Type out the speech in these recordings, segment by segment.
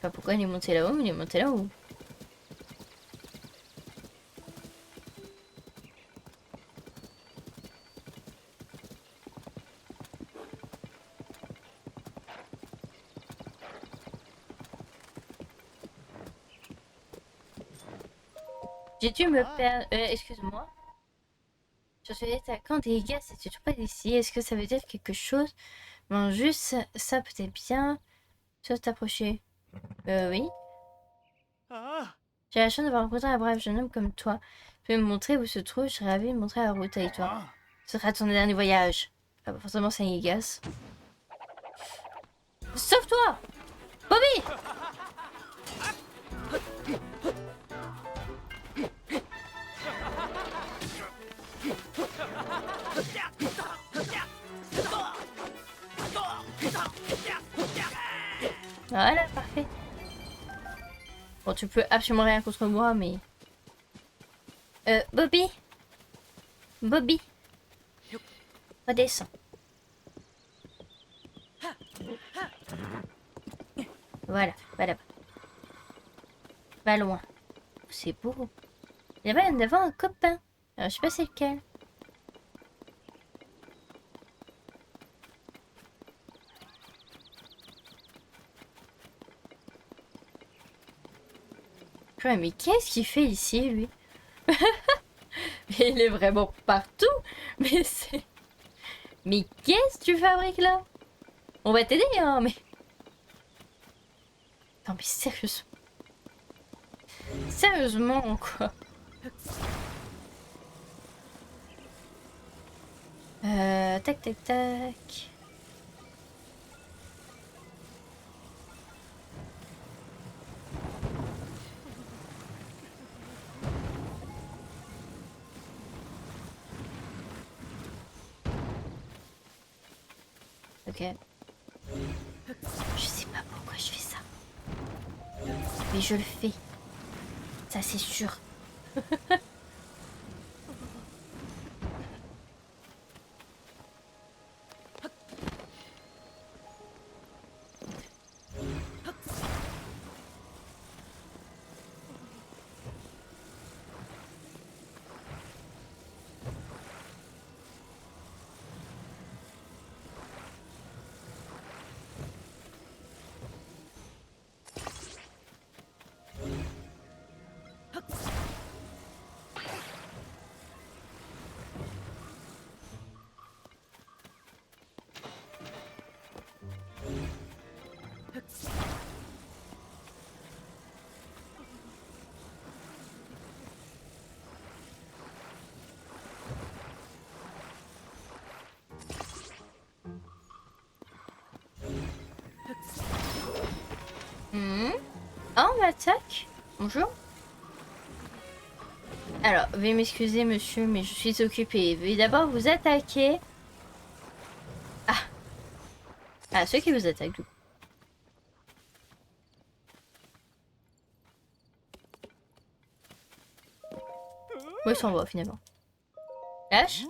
pas pourquoi il est monté là-haut, mais il est monté là-haut. J'ai dû me perdre... excuse-moi. Je suis attaquant des gars, c'est toujours pas d'ici. Est-ce que ça veut dire quelque chose? Non, juste ça peut-être bien. Tu vas t'approcher. Oui. J'ai la chance d'avoir rencontré un brave jeune homme comme toi. Tu peux me montrer où se trouve? Je serais ravie de montrer la route avec toi. Ce sera ton dernier voyage. Ah bah forcément c'est un Gigas. Sauve-toi! Bobby! Voilà, parfait. Bon, tu peux absolument rien contre moi, mais... Bobby? Bobby? Redescends. Voilà, va là-bas. Va loin. C'est beau. Il y avait devant un copain. Alors, je sais pas c'est lequel. Ouais, mais qu'est-ce qu'il fait ici, lui? Il est vraiment partout. Mais c'est... Mais qu'est-ce que tu fabriques là? On va t'aider, hein, mais... Non, mais sérieusement. Sérieusement, quoi. Tac, tac, tac. Ok. Je sais pas pourquoi je fais ça. Mais je le fais. Ça, c'est sûr. Ah, on m'attaque. Bonjour. Alors, veuillez m'excuser, monsieur, mais je suis occupée. Veuillez d'abord vous attaquer. Ah. Ah, ceux qui vous attaquent, du coup. Moi, ils s'en va, finalement. Lâche.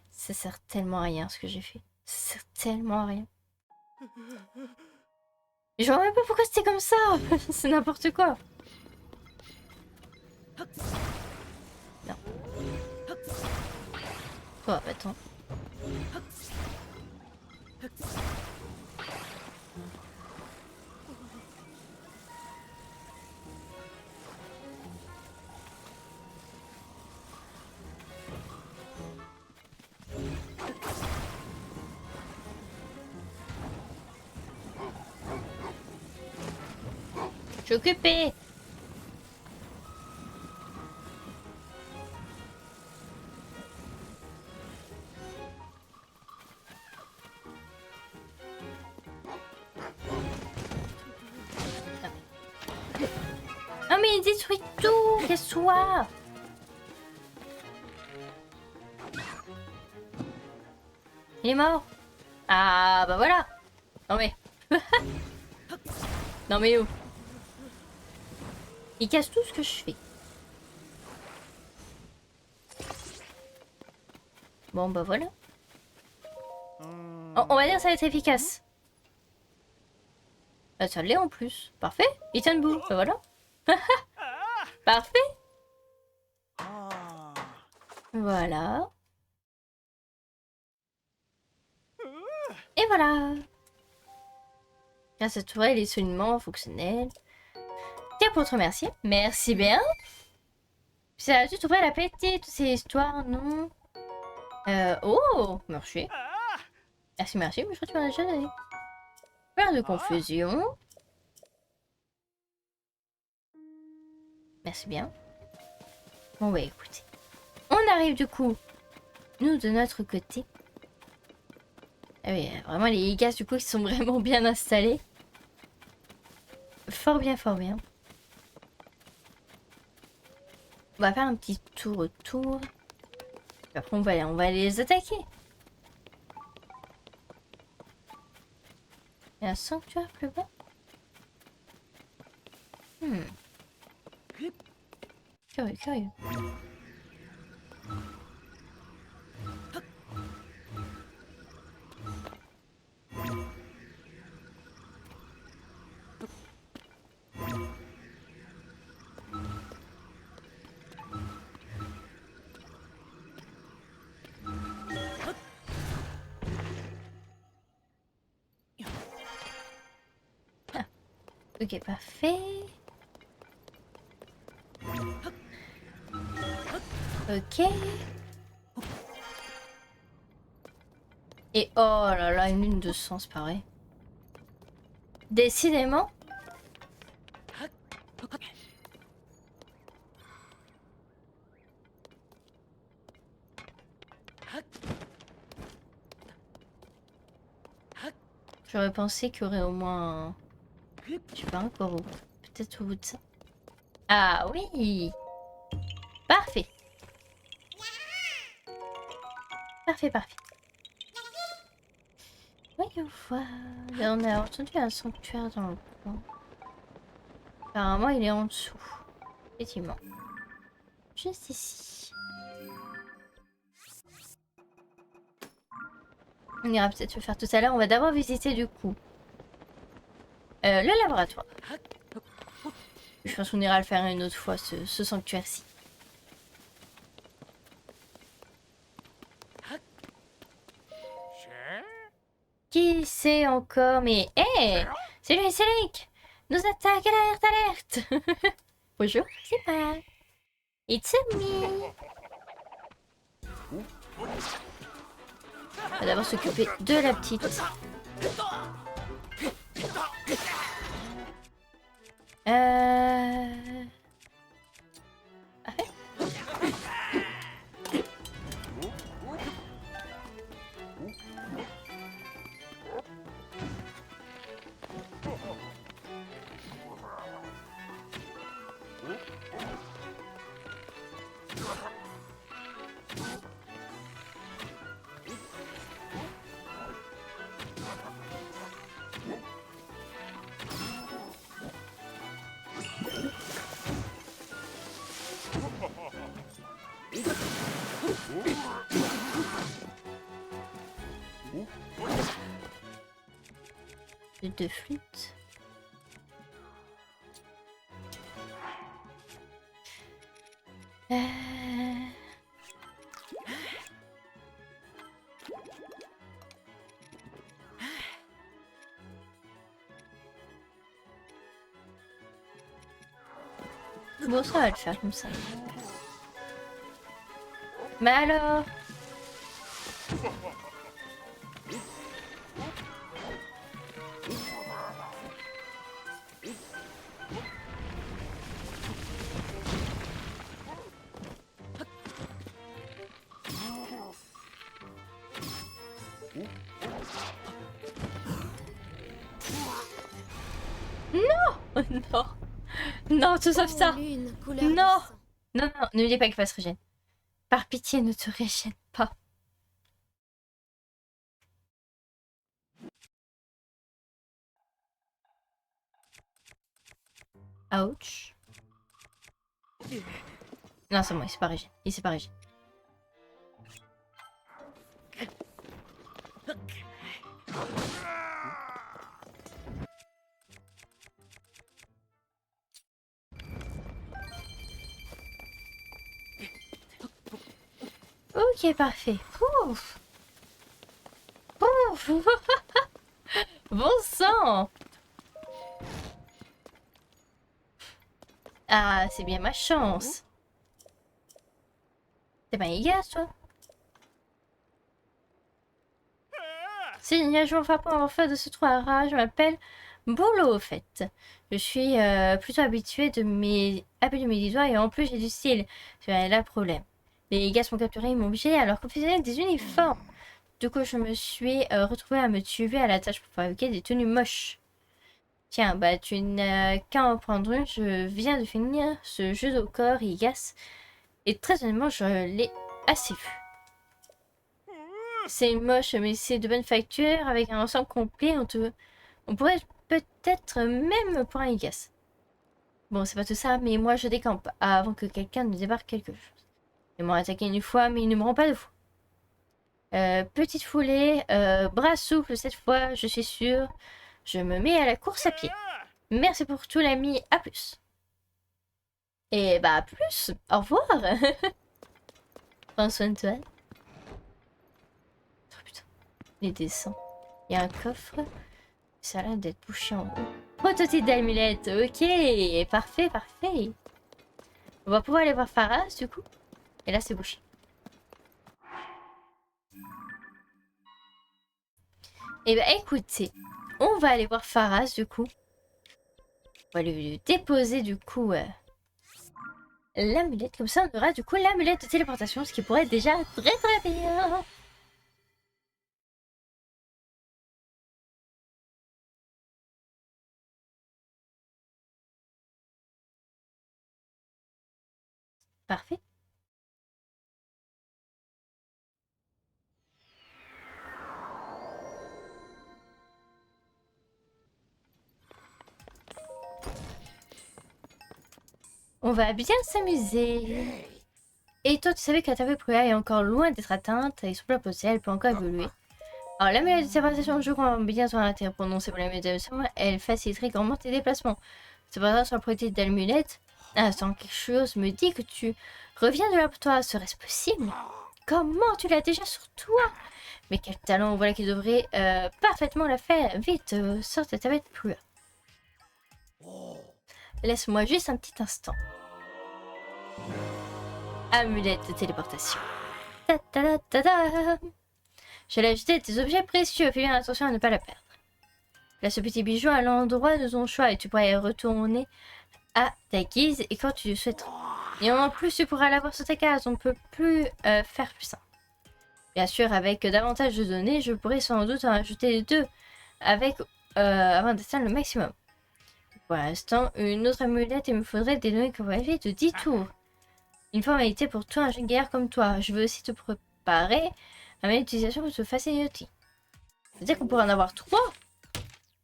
Ça sert tellement à rien, ce que j'ai fait. Ça sert tellement à rien. Je vois même pas pourquoi c'était comme ça. C'est n'importe quoi. Non. Quoi, attends. Je suis occupée. Non mais il détruit tout. Qu'est-ce Il est mort. Ah bah voilà. Non mais... non mais oh. Il casse tout ce que je fais. Bon bah voilà. On va dire que ça va être efficace. Bah ça l'est en plus. Parfait. Il tient debout. Bah voilà. Parfait. Voilà. Et voilà. Grâce à toi, il est solidement fonctionnel. Tiens, pour te remercier. Merci bien. Ça a dû trouver l'appétit, toutes ces histoires, non? Oh, merci. Merci, merci, mais je crois que tu m'en as déjà donné. Peur de confusion. Merci bien. Bon, bah écoutez. On arrive du coup, nous, de notre côté. Ah oui, vraiment, les gaz, du coup, ils sont vraiment bien installés. Fort bien, fort bien. On va faire un petit tour autour. Puis après, on va les attaquer. Il y a un sanctuaire plus bas. Curieux, curieux. Ah, ok, parfait. Ok. Et oh là là, une lune de sang, c'est pareil. Décidément. J'aurais pensé qu'il y aurait au moins un... Je sais pas, encore peut-être au bout de ça. Ah oui. Parfait. Parfait, parfait. Voyons voir. Là, on a entendu un sanctuaire dans le coin. Apparemment, il est en dessous. Effectivement. Juste ici. On ira peut-être le faire tout à l'heure. On va d'abord visiter du coup le laboratoire. Je pense qu'on ira le faire une autre fois, ce sanctuaire-ci. Qui c'est encore? Mais hé hey, c'est lui, c'est Link. Nous attaque, alerte, alerte. Bonjour, c'est pas. It's me. On va d'abord s'occuper de la petite. Parfait. De flûte. Bon, ça va le faire comme ça. Mais alors? Non! Non! Non, tout sauf ça! Non! Non, non, ne me dis pas qu'il va se régénérer. Par pitié, ne te régène pas. Ouch. Non, c'est bon, il s'est pas régéné. Il s'est pas régéné. Ok, parfait. Ouf. Ouf. Bon sang. Ah, c'est bien ma chance. T'es pas Igas, toi? C'est génial, je m'en pour avoir fait de ce trou à rage. Je m'appelle Bolo, au fait. Je suis plutôt habituée de mes doigts et en plus j'ai du style. C'est là le problème. Les gars sont capturés, ils m'ont obligé à leur confectionner des uniformes. Du coup, je me suis retrouvée à me tuer à la tâche pour fabriquer des tenues moches. Tiens, bah tu n'as qu'à en prendre une. Je viens de finir ce jeu au corps, Igas. Et très honnêtement, je l'ai assez vu. C'est moche, mais c'est de bonne facture. Avec un ensemble complet, on pourrait peut-être même pour un Igas. Bon, c'est pas tout ça, mais moi je décampe avant que quelqu'un ne débarque quelque chose. Ils m'ont attaqué une fois, mais ils ne me rendent pas deux fois. Petite foulée, bras souple cette fois, je suis sûre. Je me mets à la course à pied. Merci pour tout l'ami, à plus. Et bah à plus, au revoir. Prends soin de toi. Oh putain, il descend. Il y a un coffre. Ça a l'air d'être bouché en haut. Prototype d'amulette, ok, parfait, parfait. On va pouvoir aller voir Pharas du coup. Et là c'est bouché. Et bah écoutez, on va aller voir Pharas du coup. On va lui déposer du coup l'amulette. Comme ça on aura du coup l'amulette de téléportation, ce qui pourrait être déjà très très bien. Parfait. On va bien s'amuser. Et toi, tu savais que la table est encore loin d'être atteinte et son plat potentiel peut encore évoluer. Alors, l'amulette de séparation joue quand bien son intérêt prononcé pour l'amulette de séparation, elle faciliterait grandement tes déplacements. Cependant, sur le projet d'amulette, sans quelque chose me dit que tu reviens de laboratoire. Serait-ce possible? Comment tu l'as déjà sur toi? Mais quel talent, voilà qui devrait parfaitement la faire. Vite, sors de ta bête plus là. Laisse-moi juste un petit instant. Amulette de téléportation. Ta ta ta ta ta. Je l'ai ajouté des objets précieux, fais bien attention à ne pas la perdre. Place ce petit bijou à l'endroit de ton choix et tu pourras y retourner à ta guise et quand tu le souhaiteras. Et en plus, tu pourras l'avoir sur ta case, on ne peut plus faire plus simple. Bien sûr, avec davantage de données, je pourrais sans doute en ajouter deux avec, avant d'atteindre le maximum. Pour l'instant, une autre amulette, il me faudrait des données convergées de 10 tours. Une formalité pour toi, un jeune guerrier comme toi. Je veux aussi te préparer à une utilisation de ce facility. C'est-à-dire qu'on pourrait en avoir 3.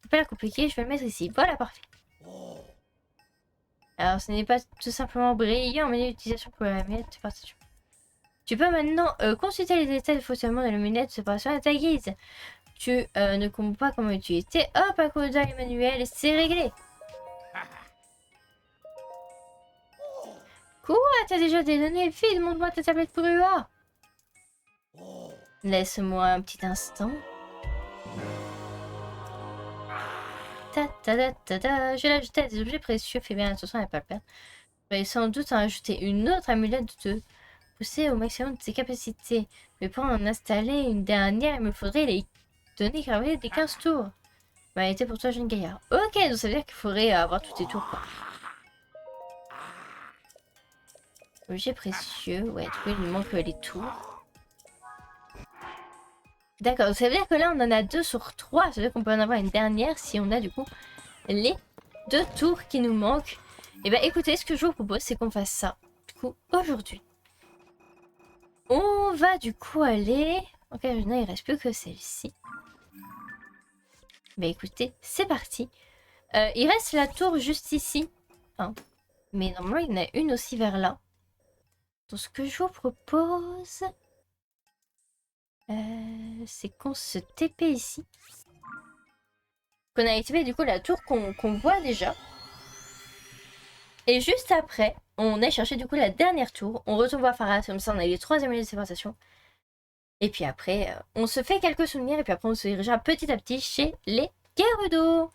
C'est pas compliqué, je vais le mettre ici. Voilà, parfait. Alors, ce n'est pas tout simplement brillant, mais l'utilisation pour la lunette, partage. Tu peux maintenant consulter les détails de fonctionnement de la lunette de séparation à ta guise. Tu ne comprends pas comment utiliser. Hop, un coup d'œil manuel et c'est réglé. Quoi? T'as déjà des données? Vite, montre-moi ta tablette Brua. Laisse-moi un petit instant. Ta ta ta ta ta. Je l'ai ajouté à des objets précieux. Fais bien attention à ne pas le perdre. Je vais sans doute en ajouter une autre amulette de pousser au maximum de ses capacités. Mais pour en installer une dernière, il me faudrait les données carrées des 15 tours. Bah, été pour toi, jeune gaillard. Ok, donc ça veut dire qu'il faudrait avoir tous tes tours, quoi. Objet précieux. Ouais, du coup, il nous manque les tours. D'accord, ça veut dire que là, on en a 2 sur 3. Ça veut dire qu'on peut en avoir une dernière si on a, du coup, les 2 tours qui nous manquent. Et bah, écoutez, ce que je vous propose, c'est qu'on fasse ça, du coup, aujourd'hui. On va, du coup, aller... Ok, il reste plus que celle-ci. Bah, écoutez, c'est parti. Il reste la tour juste ici. Hein. Mais normalement, il y en a une aussi vers là. Donc, ce que je vous propose... c'est qu'on se TP ici. Qu'on a activé du coup la tour qu'on voit déjà. Et juste après, on a cherché du coup la dernière tour. On retourne voir Farah, comme ça on a les 3 années de séparation. Et puis après, on se fait quelques souvenirs et puis après on se dirigera petit à petit chez les Gerudo.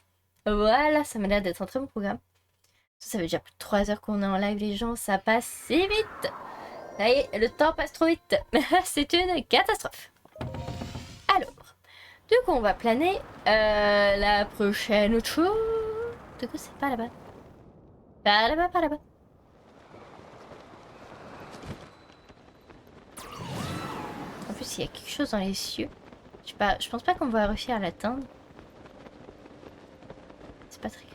Voilà, ça m'a l'air d'être un très bon programme. Ça fait déjà plus de 3 heures qu'on est en live les gens, ça passe si vite. Ça y est, le temps passe trop vite. C'est une catastrophe. Alors, du coup on va planer la prochaine tour. Du coup c'est pas là-bas. Pas là-bas, pas là-bas. En plus il y a quelque chose dans les cieux. Je pense pas qu'on va réussir à l'atteindre. C'est pas très grave.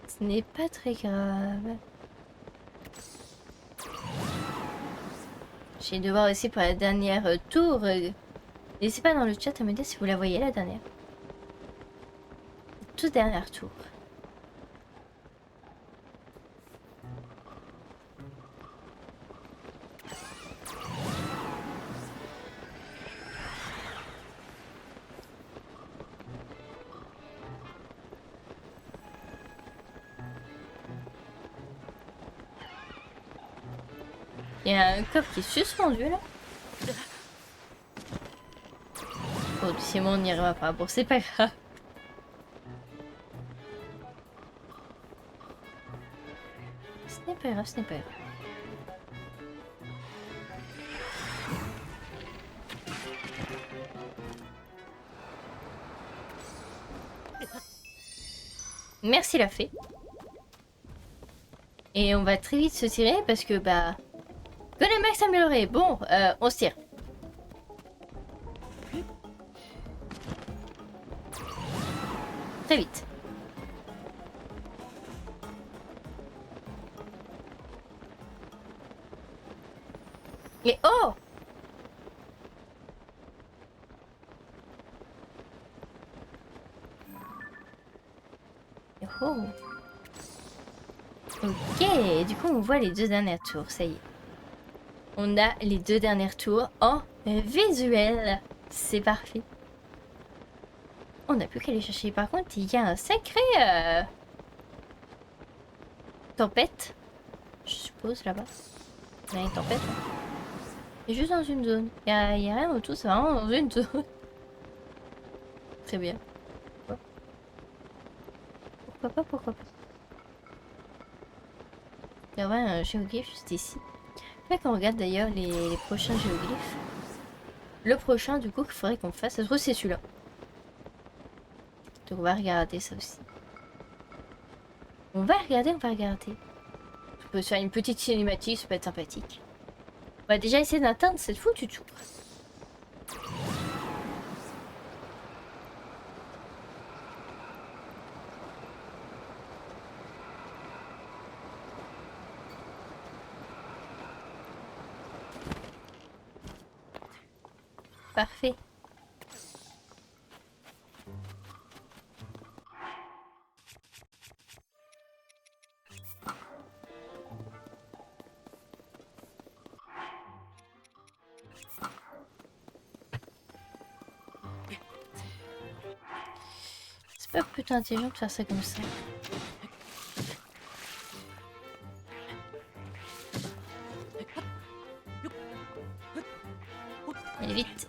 Ce n'est pas très grave. Je vais devoir aussi pour la dernière tour. N'hésitez pas dans le chat à me dire si vous la voyez la dernière. Toute dernière tour. Il y a un coffre qui est suspendu là. Bon, si on n'y arrivera pas. Bon, c'est pas grave. Ce n'est pas grave, ce n'est pas grave. Merci la fée. Et on va très vite se tirer parce que bah... Que les mecs s'améliorer. Bon, on se tire. Très vite. Et oh! Oh! Ok, du coup on voit les 2 dernières tours, ça y est. On a les 2 dernières tours en visuel. C'est parfait. On n'a plus qu'à les chercher. Par contre, il y a un sacré... tempête. Je suppose, là-bas. Il y a une tempête. Hein. Et juste dans une zone. Il y a rien autour, c'est vraiment dans une zone. Très bien. Pourquoi pas, pourquoi pas. Il y a un géoglyphe juste ici. Fait qu'on regarde d'ailleurs les prochains géoglyphes. Le prochain, du coup, qu'il faudrait qu'on fasse, ça se trouve, c'est celui-là. Donc on va regarder ça aussi. On va regarder, on va regarder. On peut se faire une petite cinématique, ça peut être sympathique. On va déjà essayer d'atteindre cette foutue tour. Parfait. C'est pas plutôt intelligent de faire ça comme ça. Allez vite.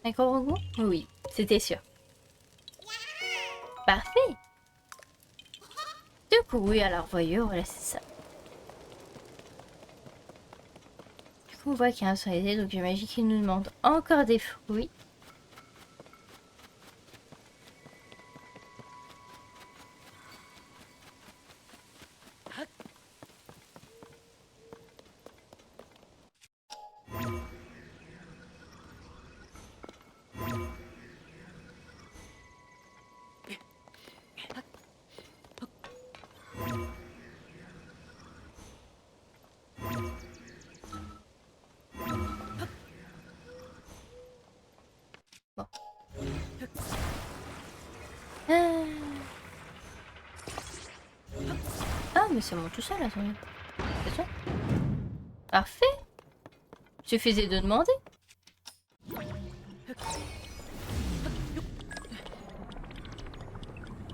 Un goût? Oui, c'était sûr. Parfait. Du coup, oui, alors voyons, voilà, c'est ça. Du coup, on voit qu'il y a un soleil, donc j'imagine qu'il nous demande encore des fruits. Ah, mais ça monte tout seul, attendez. C'est ça? Parfait. Suffisait de demander.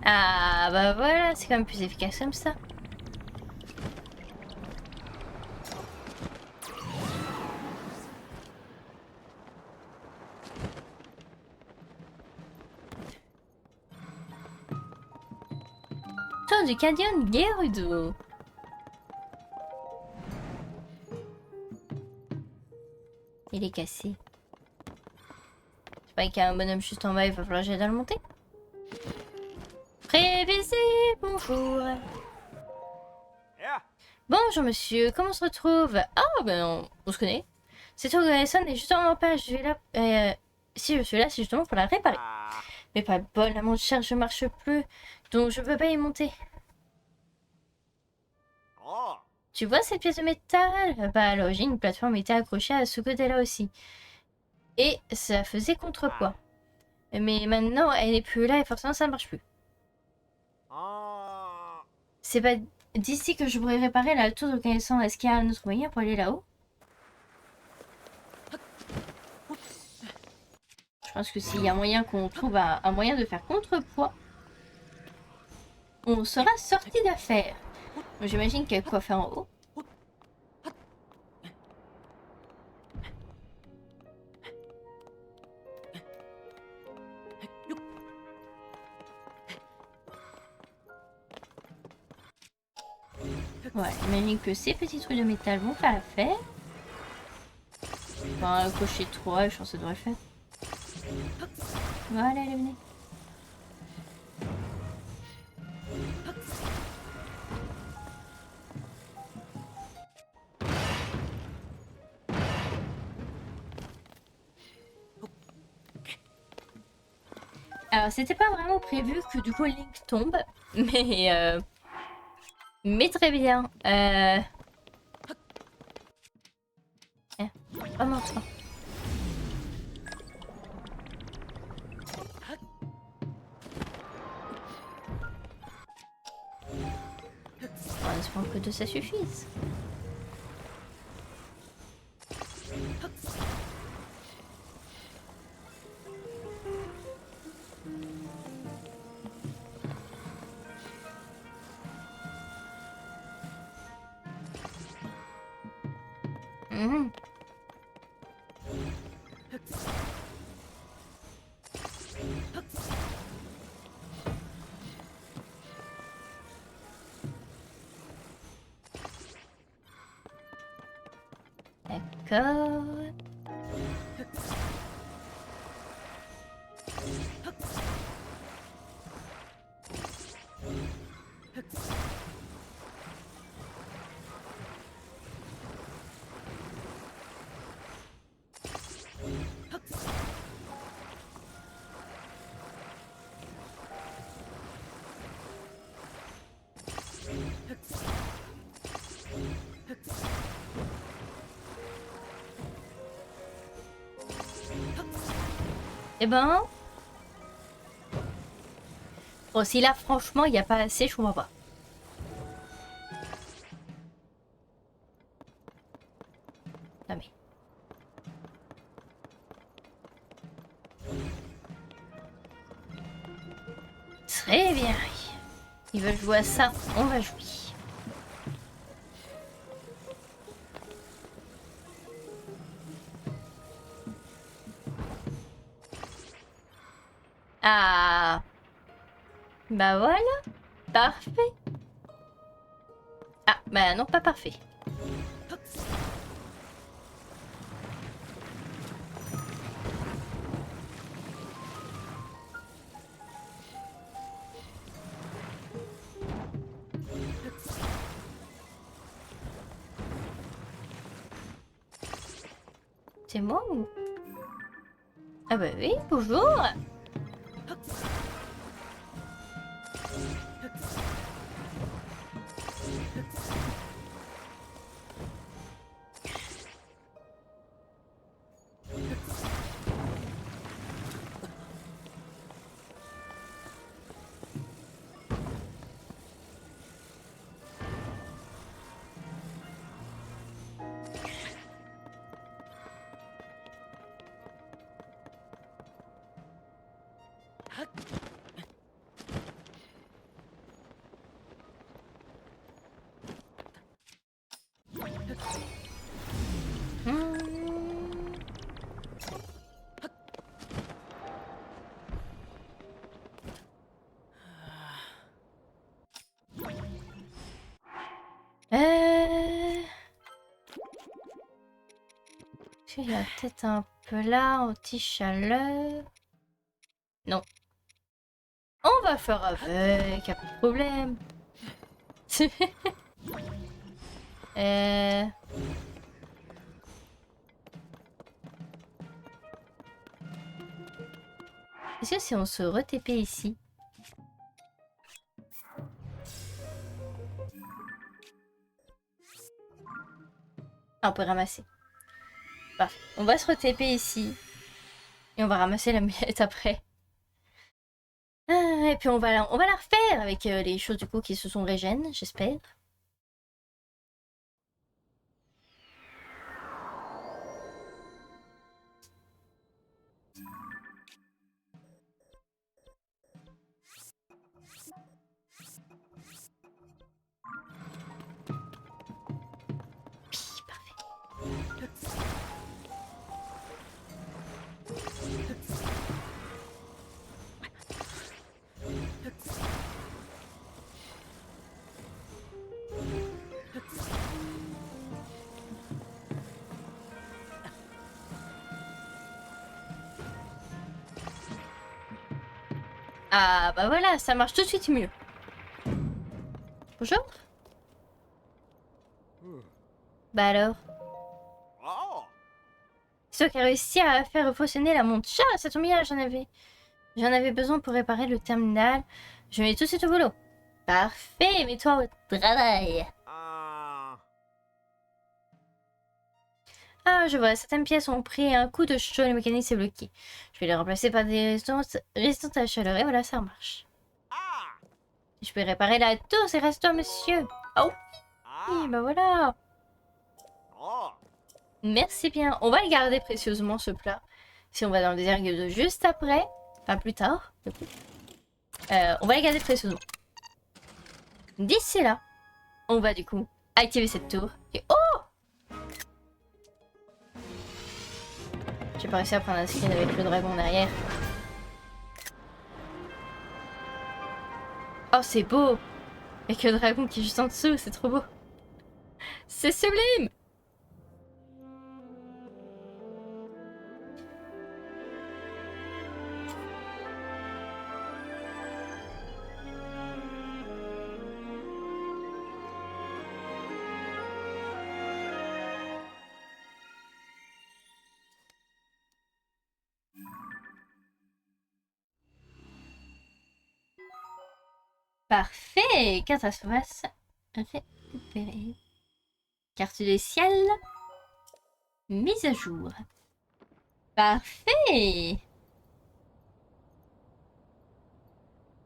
Ah, bah voilà, c'est quand même plus efficace comme ça. Tour du canyon Gerudo. Il est cassé. C'est pas qu'il y a un bonhomme juste en bas, il va falloir que j'aide à le monter. Prévisé, bonjour. Bonjour monsieur, comment on se retrouve? Ah ben on se connaît. Cette tour de Grayson est justement en page. Je vais là. Si je suis là, c'est justement pour la réparer. Mais pas de bol, la montre charge ne marche plus, donc je peux pas y monter. Tu vois cette pièce de métal? Bah à l'origine, une plateforme était accrochée à ce côté-là aussi. Et ça faisait contrepoids. Mais maintenant, elle n'est plus là et forcément ça ne marche plus. C'est pas d'ici que je pourrais réparer la tour de Grayson. Est-ce qu'il y a un autre moyen pour aller là-haut? Je pense que s'il y a moyen qu'on trouve un moyen de faire contrepoids, on sera sorti d'affaire. J'imagine qu'il y a quoi faire en haut. Ouais, j'imagine que ces petits trucs de métal vont faire l'affaire. Enfin, cocher 3, je pense que ça devrait le faire. Voilà, allez, venez. Alors, c'était pas vraiment prévu que du coup Link tombe, mais très bien. Oh non, toi. En espérant que deux ça suffise. Mhm. D'accord. Eh ben... Bon, si là, franchement, il n'y a pas assez, je comprends pas. Non mais... Très bien. Ils veulent jouer à ça, on va jouer. Ah... Bah voilà. Parfait. Ah, bah non, pas parfait. C'est moi ou... Ah bah oui, bonjour. Est-ce qu'il y a peut-être un plat anti-chaleur? Non. On va faire avec, y a pas de problème. euh... Est-ce que si on se re-TP ici? Ah, on peut ramasser. Parfait. On va se re-TP ici. Et on va ramasser la mulette après. Ah, et puis on va la refaire avec les choses du coup qui se sont régènes, j'espère. Ah bah voilà, ça marche tout de suite mieux. Bonjour. Bah alors? C'est toi qui as réussi à faire fonctionner la montre. Chat, ça tombe bien, j'en avais besoin pour réparer le terminal. Je mets tout de suite au boulot. Parfait, mets-toi au travail. Ah, je vois, certaines pièces ont pris un coup de chaud, le mécanique s'est bloqué. Je vais les remplacer par des résistantes à la chaleur, et voilà, ça marche. Je peux réparer la tour, c'est reste-toi, monsieur. Oh, oui, bah voilà. Merci bien. On va le garder précieusement, ce plat. Si on va dans le désert de juste après, enfin plus tard, on va le garder précieusement. D'ici là, on va du coup activer cette tour. Et oh! J'ai pas réussi à prendre un screen avec le dragon derrière. Oh, c'est beau! Avec le dragon qui est juste en dessous, c'est trop beau. C'est sublime! Parfait! Carte à surface récupérée. Carte du ciel. Mise à jour. Parfait!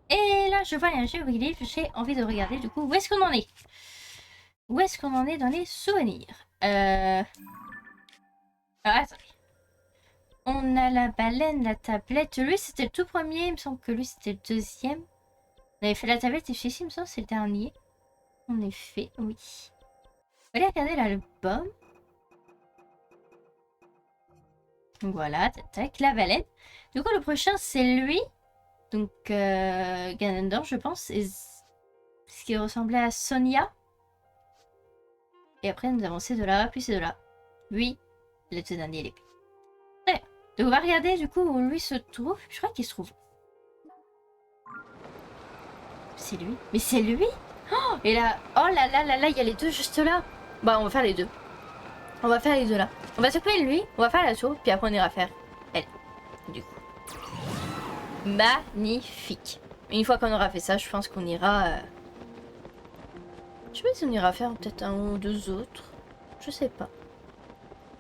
Et là, je vois un géoglyphe. J'ai envie de regarder du coup où est-ce qu'on en est. Où est-ce qu'on en est dans les souvenirs? Ah, attendez. On a la baleine, la tablette. Lui, c'était le tout premier. Il me semble que lui, c'était le deuxième. On avait fait la tablette et celui-ci, il me semble, c'est le dernier. En effet, oui. On va aller regarder l'album. Donc voilà, tac, la baleine. Du coup, le prochain, c'est lui. Donc, Ganondorf, je pense. Et ce qui ressemblait à Sonia. Et après, nous avons ces deux-là, puis ces deux-là. Lui, le tout dernier, l'épée. Très bien. Donc, on va regarder du coup où lui se trouve. Je crois qu'il se trouve. C'est lui. Mais c'est lui! Oh, et là, oh là là là là, il y a les deux juste là. Bah, on va faire les deux. On va faire les deux là. On va s'occuper de lui, on va faire la tour, puis après on ira faire elle. Du coup. Magnifique. Une fois qu'on aura fait ça, je pense qu'on ira... Je sais pas si on ira faire peut-être un ou deux autres. Je sais pas.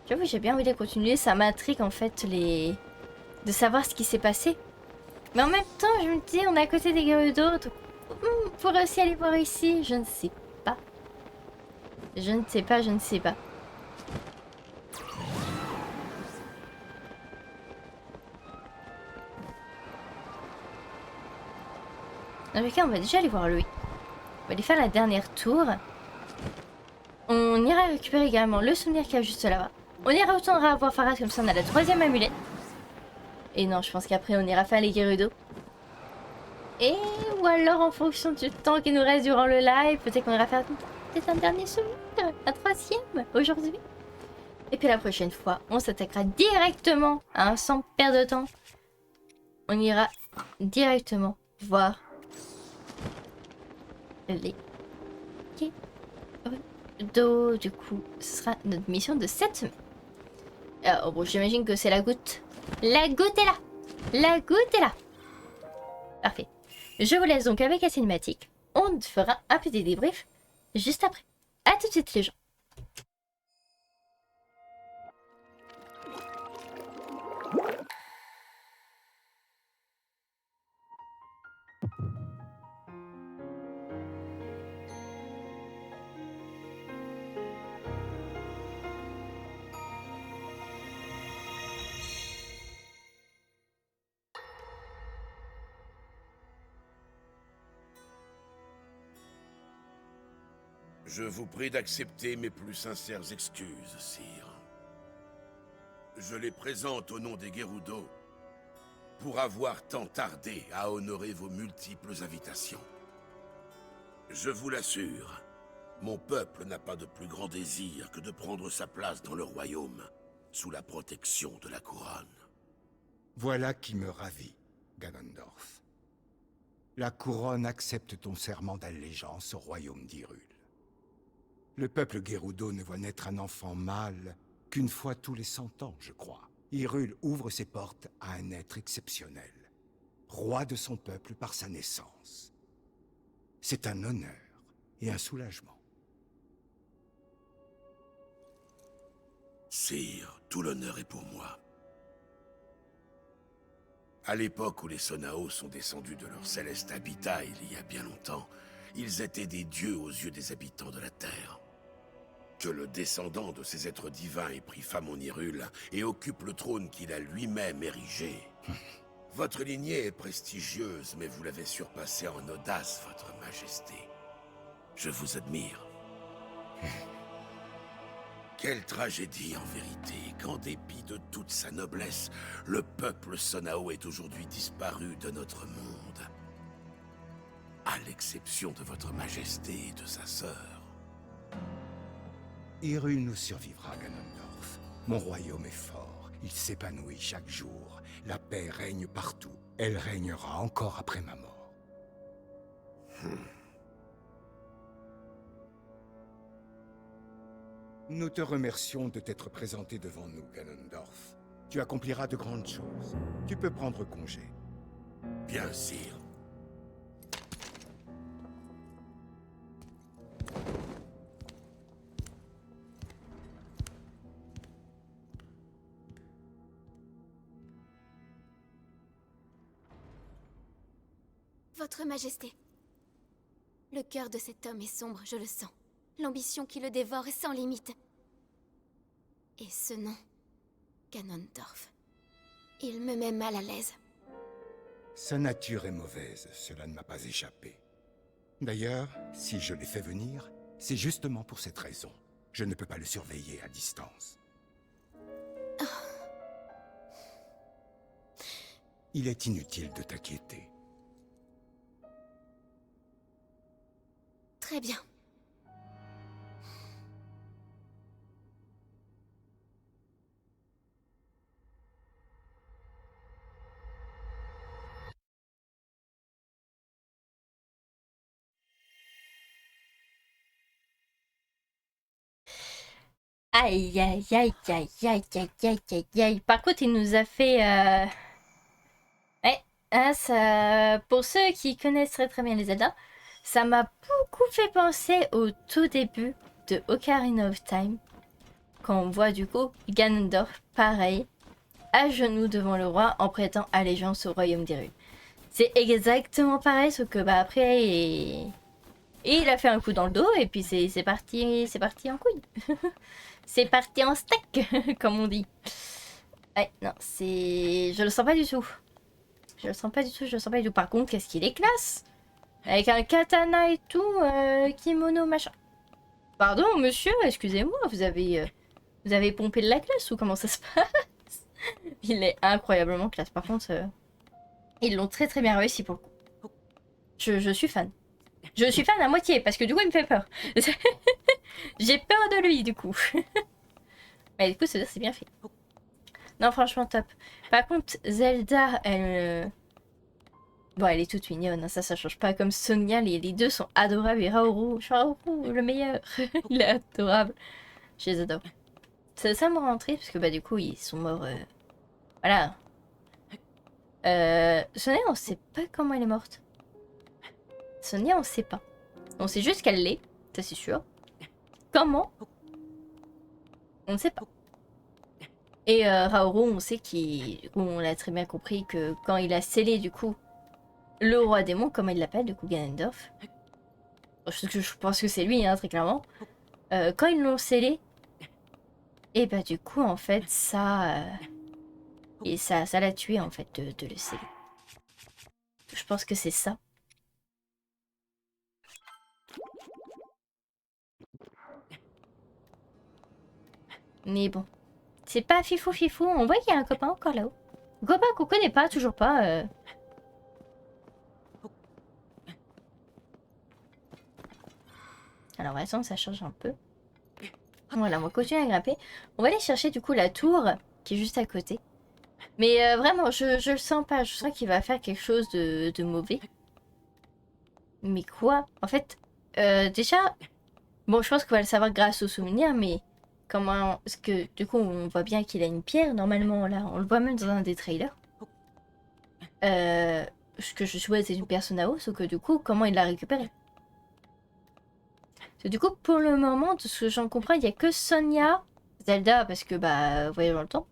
J'avoue, j'ai bien envie de continuer. Ça m'intrigue en fait de savoir ce qui s'est passé. Mais en même temps, je me dis, on est à côté des Gerudo. On pourrait aussi aller voir ici. Je ne sais pas. Je ne sais pas, je ne sais pas. Dans le cas, on va déjà aller voir lui. On va aller faire la dernière tour. On ira récupérer également le souvenir qu'il y a juste là-bas. On ira retourner voir Pharah, comme ça on a la troisième amulette. Et non, je pense qu'après on ira faire les Gerudo. Et ou alors en fonction du temps qui nous reste durant le live, peut-être qu'on ira faire peut-être un dernier souvenir, un troisième aujourd'hui. Et puis la prochaine fois, on s'attaquera directement, hein, sans perdre de temps. On ira directement voir les Gerudo. Du coup, ce sera notre mission de cette semaine. Alors, bon, j'imagine que c'est la goutte. La goutte est là. La goutte est là. Parfait. Je vous laisse donc avec la cinématique. On fera un petit débrief juste après. A tout de suite les gens. Je vous prie d'accepter mes plus sincères excuses, sire. Je les présente au nom des Gerudo pour avoir tant tardé à honorer vos multiples invitations. Je vous l'assure, mon peuple n'a pas de plus grand désir que de prendre sa place dans le royaume, sous la protection de la couronne. Voilà qui me ravit, Ganondorf. La couronne accepte ton serment d'allégeance au royaume d'Hyrule. Le peuple Gerudo ne voit naître un enfant mâle qu'une fois tous les 100 ans, je crois. Hyrule ouvre ses portes à un être exceptionnel, roi de son peuple par sa naissance. C'est un honneur et un soulagement. Sire, tout l'honneur est pour moi. À l'époque où les Sonao sont descendus de leur céleste habitat il y a bien longtemps, ils étaient des dieux aux yeux des habitants de la Terre. Que le descendant de ces êtres divins ait pris femme en Hyrule et occupe le trône qu'il a lui-même érigé. Votre lignée est prestigieuse, mais vous l'avez surpassée en audace, votre majesté. Je vous admire. Quelle tragédie en vérité, qu'en dépit de toute sa noblesse, le peuple Sonao est aujourd'hui disparu de notre monde. À l'exception de votre majesté et de sa sœur. Hyrule nous survivra, Ganondorf. Mon royaume est fort, il s'épanouit chaque jour. La paix règne partout. Elle régnera encore après ma mort. Nous te remercions de t'être présenté devant nous, Ganondorf. Tu accompliras de grandes choses. Tu peux prendre congé. Bien, sire. Votre Majesté. Le cœur de cet homme est sombre, je le sens. L'ambition qui le dévore est sans limite. Et ce nom, Ganondorf, il me met mal à l'aise. Sa nature est mauvaise, cela ne m'a pas échappé. D'ailleurs, si je l'ai fait venir, c'est justement pour cette raison. Je ne peux pas le surveiller à distance. Il est inutile de t'inquiéter. Très bien. Aïe, aïe, aïe, aïe, aïe, aïe, aïe, aïe, aïe. Par contre, il nous a fait... Ouais, hein, ça... Pour ceux qui connaissent très très bien les Zelda, ça m'a beaucoup fait penser au tout début de Ocarina of Time. Quand on voit du coup Ganondorf, pareil, à genoux devant le roi en prêtant allégeance au royaume d'Hyrule. C'est exactement pareil, sauf que bah après... il a fait un coup dans le dos et puis c'est parti en couille. C'est parti en steak, comme on dit. Ouais, non, c'est... Je le sens pas du tout. Je le sens pas du tout, je le sens pas du tout. Par contre, qu'est-ce qu'il est classe! Avec un katana et tout, kimono, machin. Pardon, monsieur, excusez-moi, vous avez pompé de la classe ou comment ça se passe? Il est incroyablement classe. Par contre, ils l'ont très très bien réussi pour le coup. Je suis fan. Je suis fan à moitié, parce que du coup, il me fait peur. J'ai peur de lui, du coup. Bah, du coup, c'est bien fait. Non, franchement, top. Par contre, Zelda, elle... Bon, elle est toute mignonne, hein, ça change pas. Comme Sonia, les deux sont adorables. Et Raoru, le meilleur. Il est adorable. Je les adore. Ça me rend triste parce que bah du coup, ils sont morts. Voilà. Sonia, on sait pas comment elle est morte. Sonia, on sait pas. On sait juste qu'elle l'est, ça c'est sûr. Comment? On ne sait pas. Et Raoru, on sait on a très bien compris que quand il a scellé du coup le roi démon, comme il l'appelle, du coup Ganondorf. Je pense que c'est lui, hein, très clairement. Quand ils l'ont scellé, et bah du coup en fait et ça l'a tué en fait de le sceller. Je pense que c'est ça. Mais bon. C'est pas fifou fifou. On voit qu'il y a un copain encore là-haut. Un copain qu'on connaît pas, toujours pas. Alors, attends, ça change un peu. Voilà, on va continuer à grimper. On va aller chercher du coup la tour qui est juste à côté. Mais vraiment, je le sens pas. Je sens qu'il va faire quelque chose de mauvais. Mais quoi? En fait, déjà... Bon, je pense qu'on va le savoir grâce aux souvenirs, mais... Comment... Parce que du coup, on voit bien qu'il a une pierre, normalement, là. On le voit même dans un des trailers. Ce que je souhaite, c'est une personne à eau, sauf que du coup, comment il l'a récupérée? Parce que du coup, pour le moment, de ce que j'en comprends, il n'y a que Sonia, Zelda, parce que, bah, voyage dans le temps,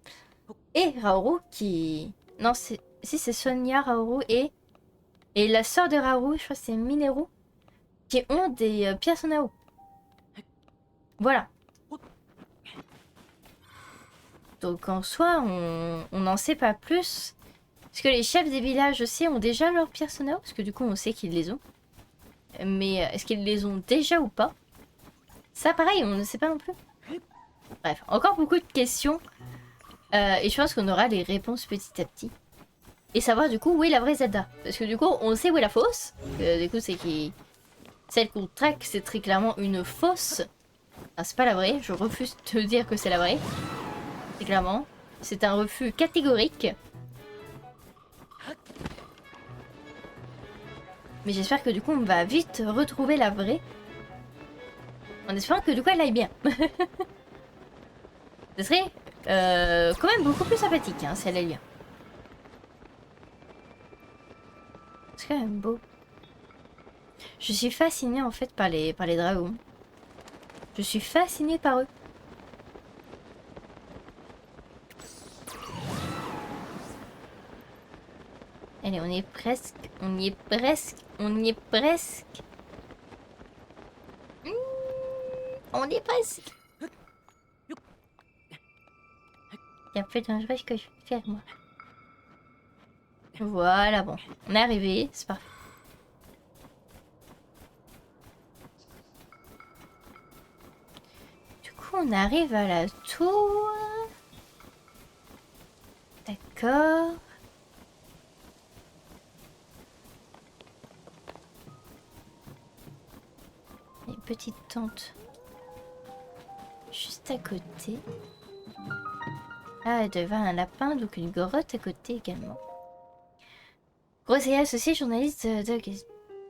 et Raoru qui... Non, si c'est Sonia, Raoru et la sœur de Raoru, je crois que c'est Mineru, qui ont des pierres Sonao. Voilà. Donc en soi, on n'en sait pas plus. Parce que les chefs des villages aussi ont déjà leurs pierres Sonao, parce que du coup, on sait qu'ils les ont. Mais est-ce qu'ils les ont déjà ou pas? Ça, pareil, on ne sait pas non plus. Bref, encore beaucoup de questions. Et je pense qu'on aura les réponses petit à petit. Et savoir du coup où est la vraie Zelda. Parce que du coup, on sait où est la fausse. Du coup, c'est qui... Celle qu'on traque, c'est très clairement une fausse. Ah, c'est pas la vraie. Je refuse de te dire que c'est la vraie. C'est clairement. C'est un refus catégorique. Mais j'espère que du coup, on va vite retrouver la vraie. En espérant que du coup, elle aille bien. Ce serait quand même beaucoup plus sympathique hein, si elle aille bien. C'est quand même beau. Je suis fascinée en fait par les dragons. Je suis fascinée par eux. Allez, on y est presque. On y est presque. On y est presque. On y est presque. C'est un peu dangereux ce que je vais faire moi. Voilà, bon. On est arrivé, c'est parfait. Du coup, on arrive à la tour. D'accord. Une petite tente. Juste à côté. Ah, devant un lapin, donc une grotte à côté également. Grosse et associé journaliste il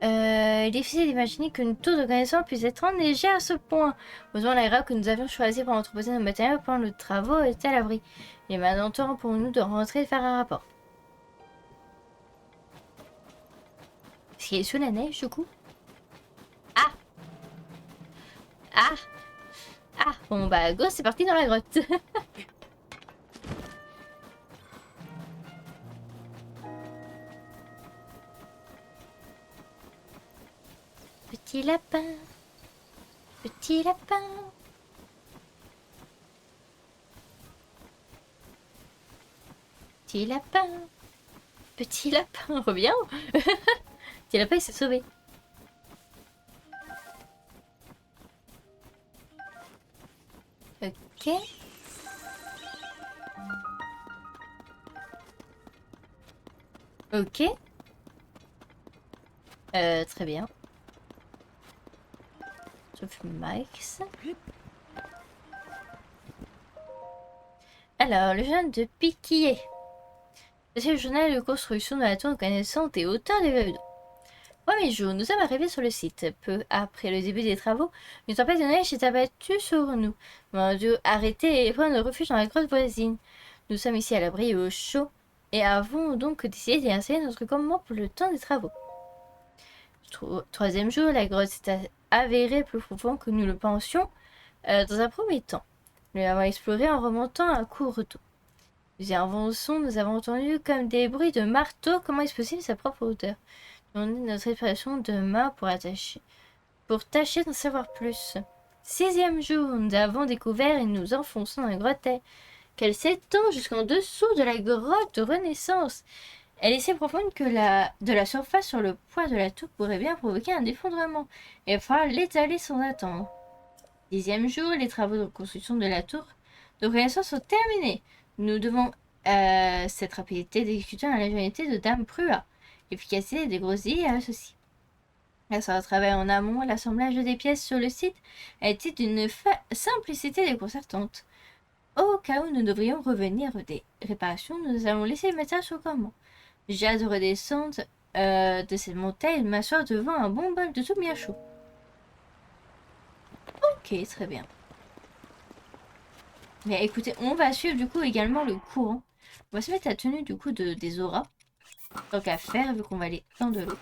est difficile d'imaginer qu'une tour de connaissance puisse être enneigée à ce point. Heureusement, l'aéroport que nous avions choisi pour entreposer nos matériaux pendant le travaux était à l'abri. Il est maintenant temps pour nous de rentrer et faire un rapport. Est-ce qu'il est sous la neige du coup? Ah! Ah! Ah! Bon bah go, c'est parti dans la grotte. Petit lapin. Petit lapin. Petit lapin. Petit lapin, reviens. Petit lapin, il s'est sauvé. Ok. Ok. Très bien. Sauf Max. Alors, le jeune de Piquillet. C'est le journal de construction de la tour de connaissance des hauteurs des Gerudo. Premier jour, nous sommes arrivés sur le site. Peu après le début des travaux, une tempête de neige s'est abattue sur nous. Nous avons dû arrêter et prendre refuge dans la grotte voisine. Nous sommes ici à l'abri et au chaud et avons donc décidé d'y installer notre campement pour le temps des travaux. Troisième jour, la grotte s'est avérée plus profonde que nous le pensions dans un premier temps. Nous l'avons explorée en remontant un cours d'eau. Nous y avançons, nous avons entendu comme des bruits de marteau. Comment est-ce possible sa propre hauteur? On est notre expression de main pour tâcher d'en savoir plus. Sixième jour, nous avons découvert et nous enfonçons dans la grotte qu'elle s'étend jusqu'en dessous de la grotte de Renaissance. Elle est si profonde que de la surface sur le poids de la tour pourrait bien provoquer un effondrement. Il va falloir l'étaler sans attendre. Dixième jour, les travaux de construction de la tour de Renaissance sont terminés. Nous devons cette rapidité d'exécuter la légèreté de Dame Prua. L'efficacité des grosiers à ceci. Grâce à un travail en amont, l'assemblage des pièces sur le site a été d'une simplicité déconcertante. Au cas où nous devrions revenir des réparations, nous allons laisser le message sur comment. J'ai hâte de redescendre de cette montagne et de m'asseoir devant un bon bol de soupe bien chaud. Ok, très bien. Mais écoutez, on va suivre du coup également le courant. On va se mettre à tenue du coup des auras. Tant qu'à faire, vu qu'on va aller dans de l'eau.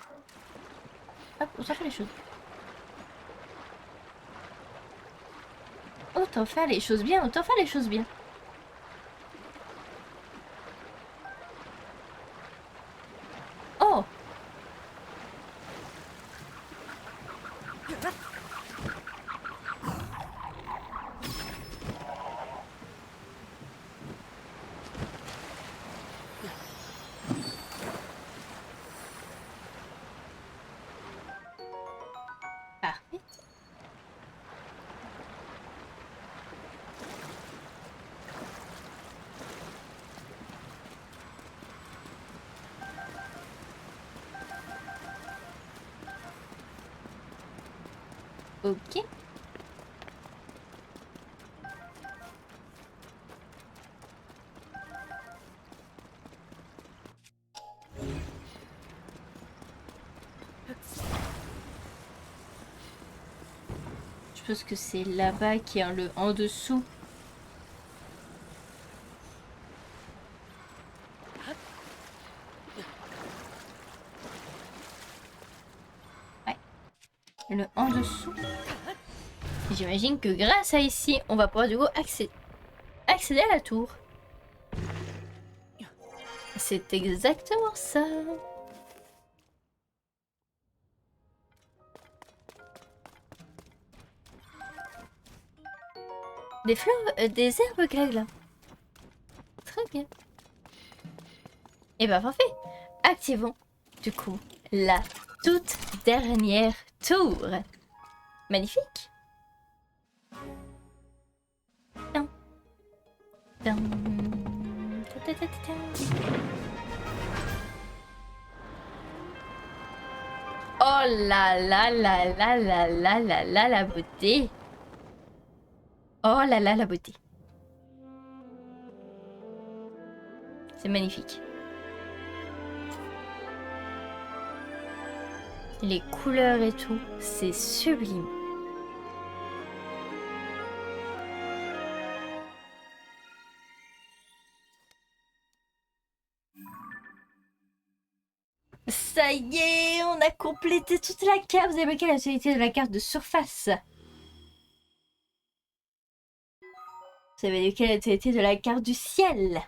Hop, autant faire les choses. Autant faire les choses bien, autant faire les choses bien. Oh! Parfait. Ok. Je pense que c'est là-bas qui est le en dessous. Ouais. Le en dessous. J'imagine que grâce à ici, on va pouvoir du coup accéder à la tour. C'est exactement ça. Des fleurs, des herbes glagla. Très bien. Et bah parfait. Activons du coup la toute dernière tour. Magnifique. Tin. Tin. Ta, ta, ta, ta, ta. Oh là là là là là là là là la beauté. Oh là là la beauté. C'est magnifique. Les couleurs et tout, c'est sublime. Ça y est, on a complété toute la carte. Vous avez marqué la totalité de la carte de surface. Vous avez marqué la totalité de la carte du ciel.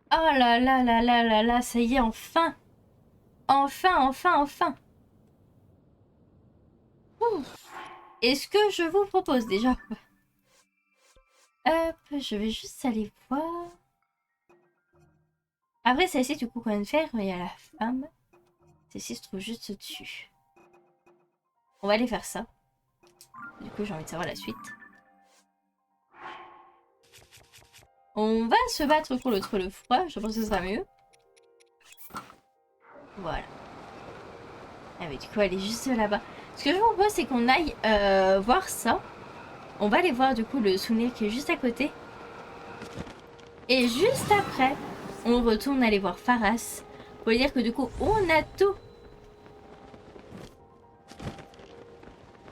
Oh là là là là là là, ça y est, enfin. Enfin, enfin, enfin. Et ce que je vous propose déjà. Hop, je vais juste aller voir. Après, celle-ci, du coup, qu'on vient de faire, il y a la femme. Celle-ci se trouve juste au-dessus. On va aller faire ça. Du coup, j'ai envie de savoir la suite. On va se battre contre le froid. Je pense que ce sera mieux. Voilà. Ah mais du coup, elle est juste là-bas. Ce que je vous propose, c'est qu'on aille voir ça. On va aller voir, du coup, le souvenir qui est juste à côté. Et juste après, on retourne aller voir Pharas pour lui dire que du coup, on a tout.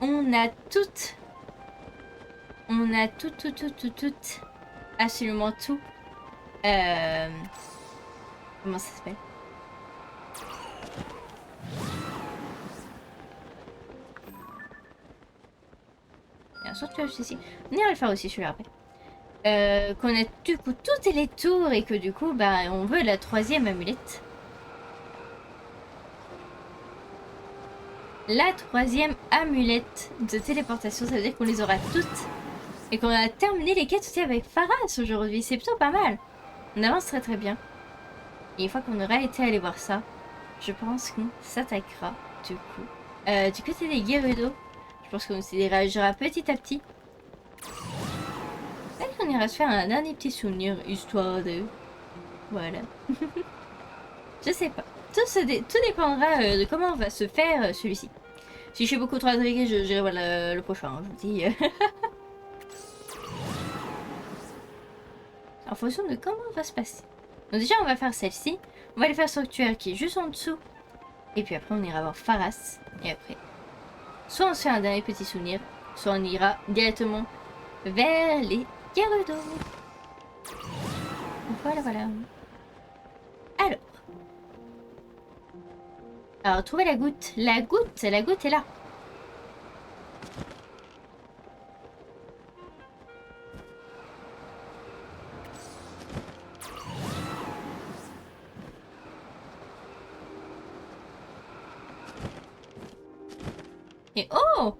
On a tout. On a tout. Absolument tout. Comment ça s'appelle? Il y a un sanctuaire juste ici. On ira le faire aussi celui-là après. Qu'on a du coup toutes les tours et que du coup, bah, on veut la 3e amulette. La 3e amulette de téléportation, ça veut dire qu'on les aura toutes. Et qu'on a terminé les quêtes aussi avec Pharas aujourd'hui. C'est plutôt pas mal. On avance très très bien. Et une fois qu'on aura été aller voir ça, je pense qu'on s'attaquera du coup. Du côté des Gerudo, je pense qu'on s'y réagira petit à petit. Peut-être qu'on ira se faire un dernier petit souvenir, histoire de... Voilà. Je sais pas. Tout dépendra de comment on va se faire celui-ci. Si je suis beaucoup trop intriguée, j'irai voir le prochain, hein, je vous dis. En fonction de comment on va se passer. Donc déjà, on va faire celle-ci. On va aller faire Sanctuaire qui est juste en dessous. Et puis après, on ira voir Pharas. Et après, soit on se fait un dernier petit souvenir, soit on ira directement vers les Gerudo. Voilà. Alors, trouver la goutte. La goutte est là. Et oh!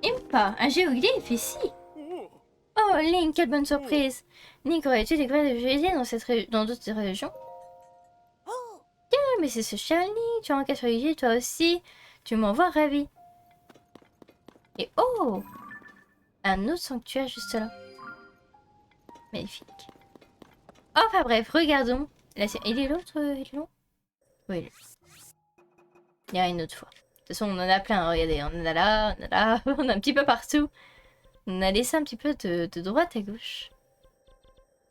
Impa, un géoglyphe ici. Oh, Link, quelle bonne surprise. Link, aurais-tu découvert des géoliers dans d'autres régions? Tiens, mais c'est ce cher Link, tu enquêtes sur les géoliers toi aussi. Tu m'envoies ravi. Et oh! Un autre sanctuaire juste là. Magnifique. Enfin bref, regardons. Là, il est l'autre, il est long? Oui, il est là. Il y a une autre fois. De toute façon, on en a plein, regardez. On en a là, on a un petit peu partout. On a laissé un petit peu de droite à gauche.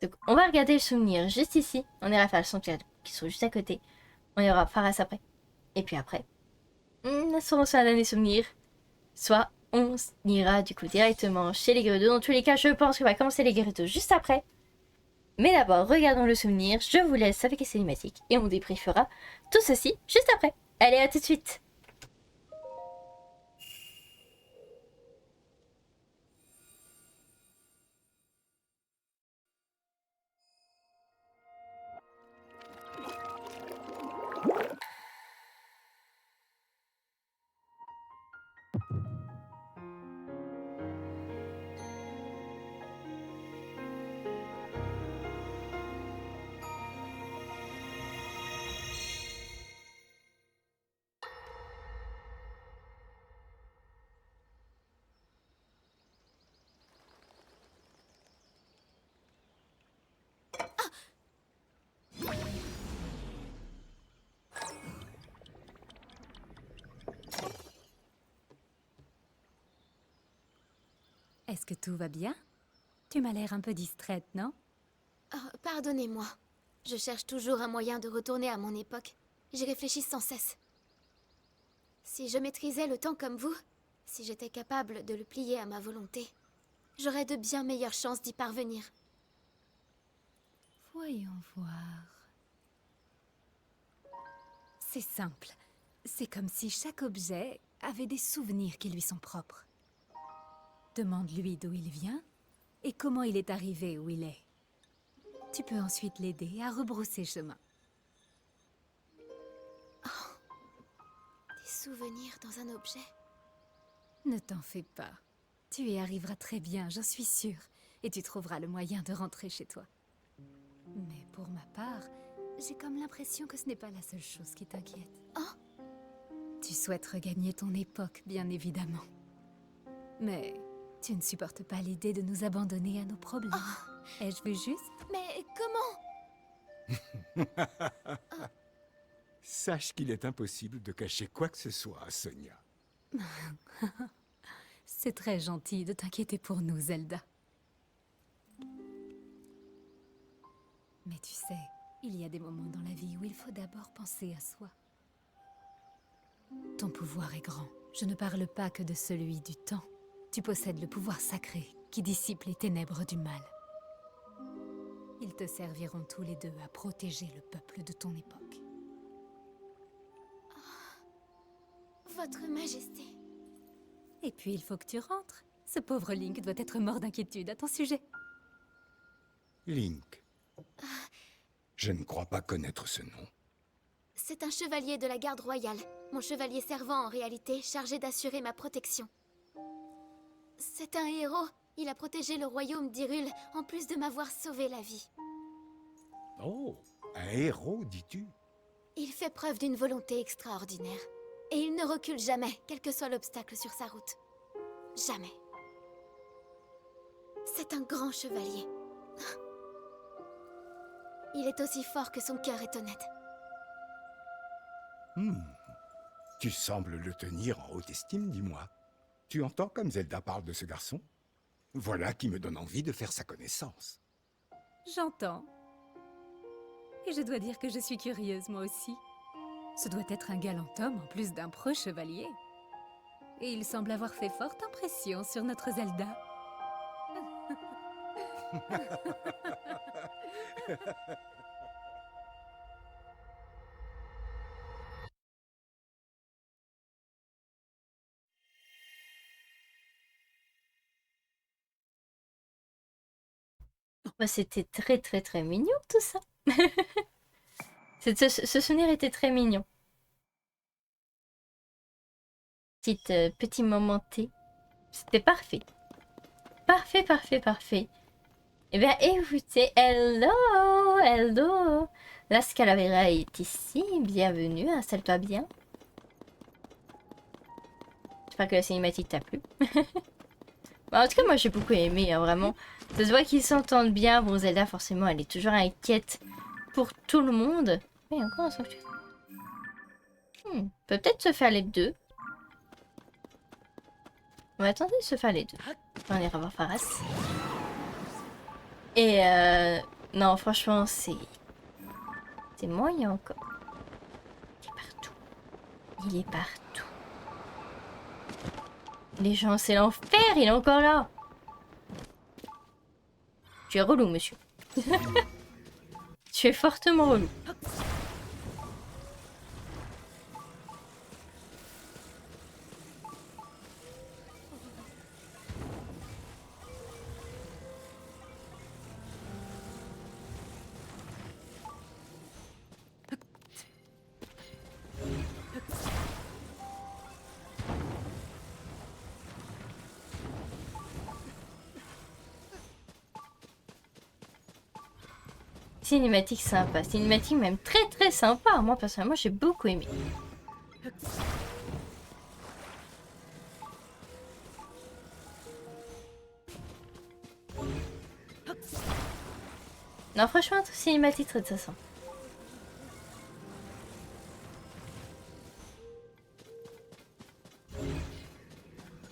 Donc, on va regarder le souvenir juste ici. On ira faire le sanctuaire qui sont juste à côté. On ira Pharas après. Et puis après, soit on se fait un dernier souvenir, soit on ira du coup directement chez les Gerudo. Dans tous les cas, je pense qu'on va commencer les Gerudo juste après. Mais d'abord, regardons le souvenir. Je vous laisse avec les cinématiques et on débriefera tout ceci juste après. Allez, à tout de suite. Est-ce que tout va bien? Tu m'as l'air un peu distraite, non? Oh, pardonnez-moi. Je cherche toujours un moyen de retourner à mon époque. J'y réfléchis sans cesse. Si je maîtrisais le temps comme vous, si j'étais capable de le plier à ma volonté, j'aurais de bien meilleures chances d'y parvenir. Voyons voir. C'est simple. C'est comme si chaque objet avait des souvenirs qui lui sont propres. Demande-lui d'où il vient et comment il est arrivé où il est. Tu peux ensuite l'aider à rebrousser chemin. Des souvenirs dans un objet. Ne t'en fais pas. Tu y arriveras très bien, j'en suis sûre. Et tu trouveras le moyen de rentrer chez toi. Mais pour ma part, j'ai comme l'impression que ce n'est pas la seule chose qui t'inquiète. Tu souhaites regagner ton époque, bien évidemment. Mais tu ne supportes pas l'idée de nous abandonner à nos problèmes. Ai-je vu juste? Mais comment? Sache qu'il est impossible de cacher quoi que ce soit à Sonia. C'est très gentil de t'inquiéter pour nous, Zelda. Mais tu sais, il y a des moments dans la vie où il faut d'abord penser à soi. Ton pouvoir est grand. Je ne parle pas que de celui du temps. Tu possèdes le pouvoir sacré qui dissipe les ténèbres du mal. Ils te serviront tous les deux à protéger le peuple de ton époque. Votre Majesté. Et puis il faut que tu rentres. Ce pauvre Link doit être mort d'inquiétude à ton sujet. Link. Je ne crois pas connaître ce nom. C'est un chevalier de la garde royale. Mon chevalier servant en réalité, chargé d'assurer ma protection. C'est un héros. Il a protégé le royaume d'Hyrule, en plus de m'avoir sauvé la vie. Oh, un héros, dis-tu? Il fait preuve d'une volonté extraordinaire. Et il ne recule jamais, quel que soit l'obstacle sur sa route. Jamais. C'est un grand chevalier. Il est aussi fort que son cœur est honnête. Tu sembles le tenir en haute estime, dis-moi. Tu entends comme Zelda parle de ce garçon? Voilà qui me donne envie de faire sa connaissance. J'entends. Et je dois dire que je suis curieuse, moi aussi. Ce doit être un galant homme en plus d'un preux chevalier. Et il semble avoir fait forte impression sur notre Zelda. Bah, c'était très très très mignon tout ça. Ce souvenir était très mignon. Petit moment T. C'était parfait. Parfait, parfait, parfait. Eh bien, écoutez, hello. La Scalavera est ici. Bienvenue, installe-toi bien. J'espère que la cinématique t'a plu. Bah, en tout cas, moi j'ai beaucoup aimé, hein, vraiment. Ça se voit qu'ils s'entendent bien. Bon, Zelda, forcément, elle est toujours inquiète pour tout le monde. Mais encore un software. Peut-être se faire les deux. On va attendre de se faire les deux. On ira voir Faras. Et non, franchement, c'est moyen encore. Il est partout. Il est partout. Les gens, c'est l'enfer, il est encore là. Tu es relou, monsieur. Tu es fortement relou. Cinématique sympa, cinématique même très très sympa. Moi personnellement j'ai beaucoup aimé. Non franchement cinématique très très sympa.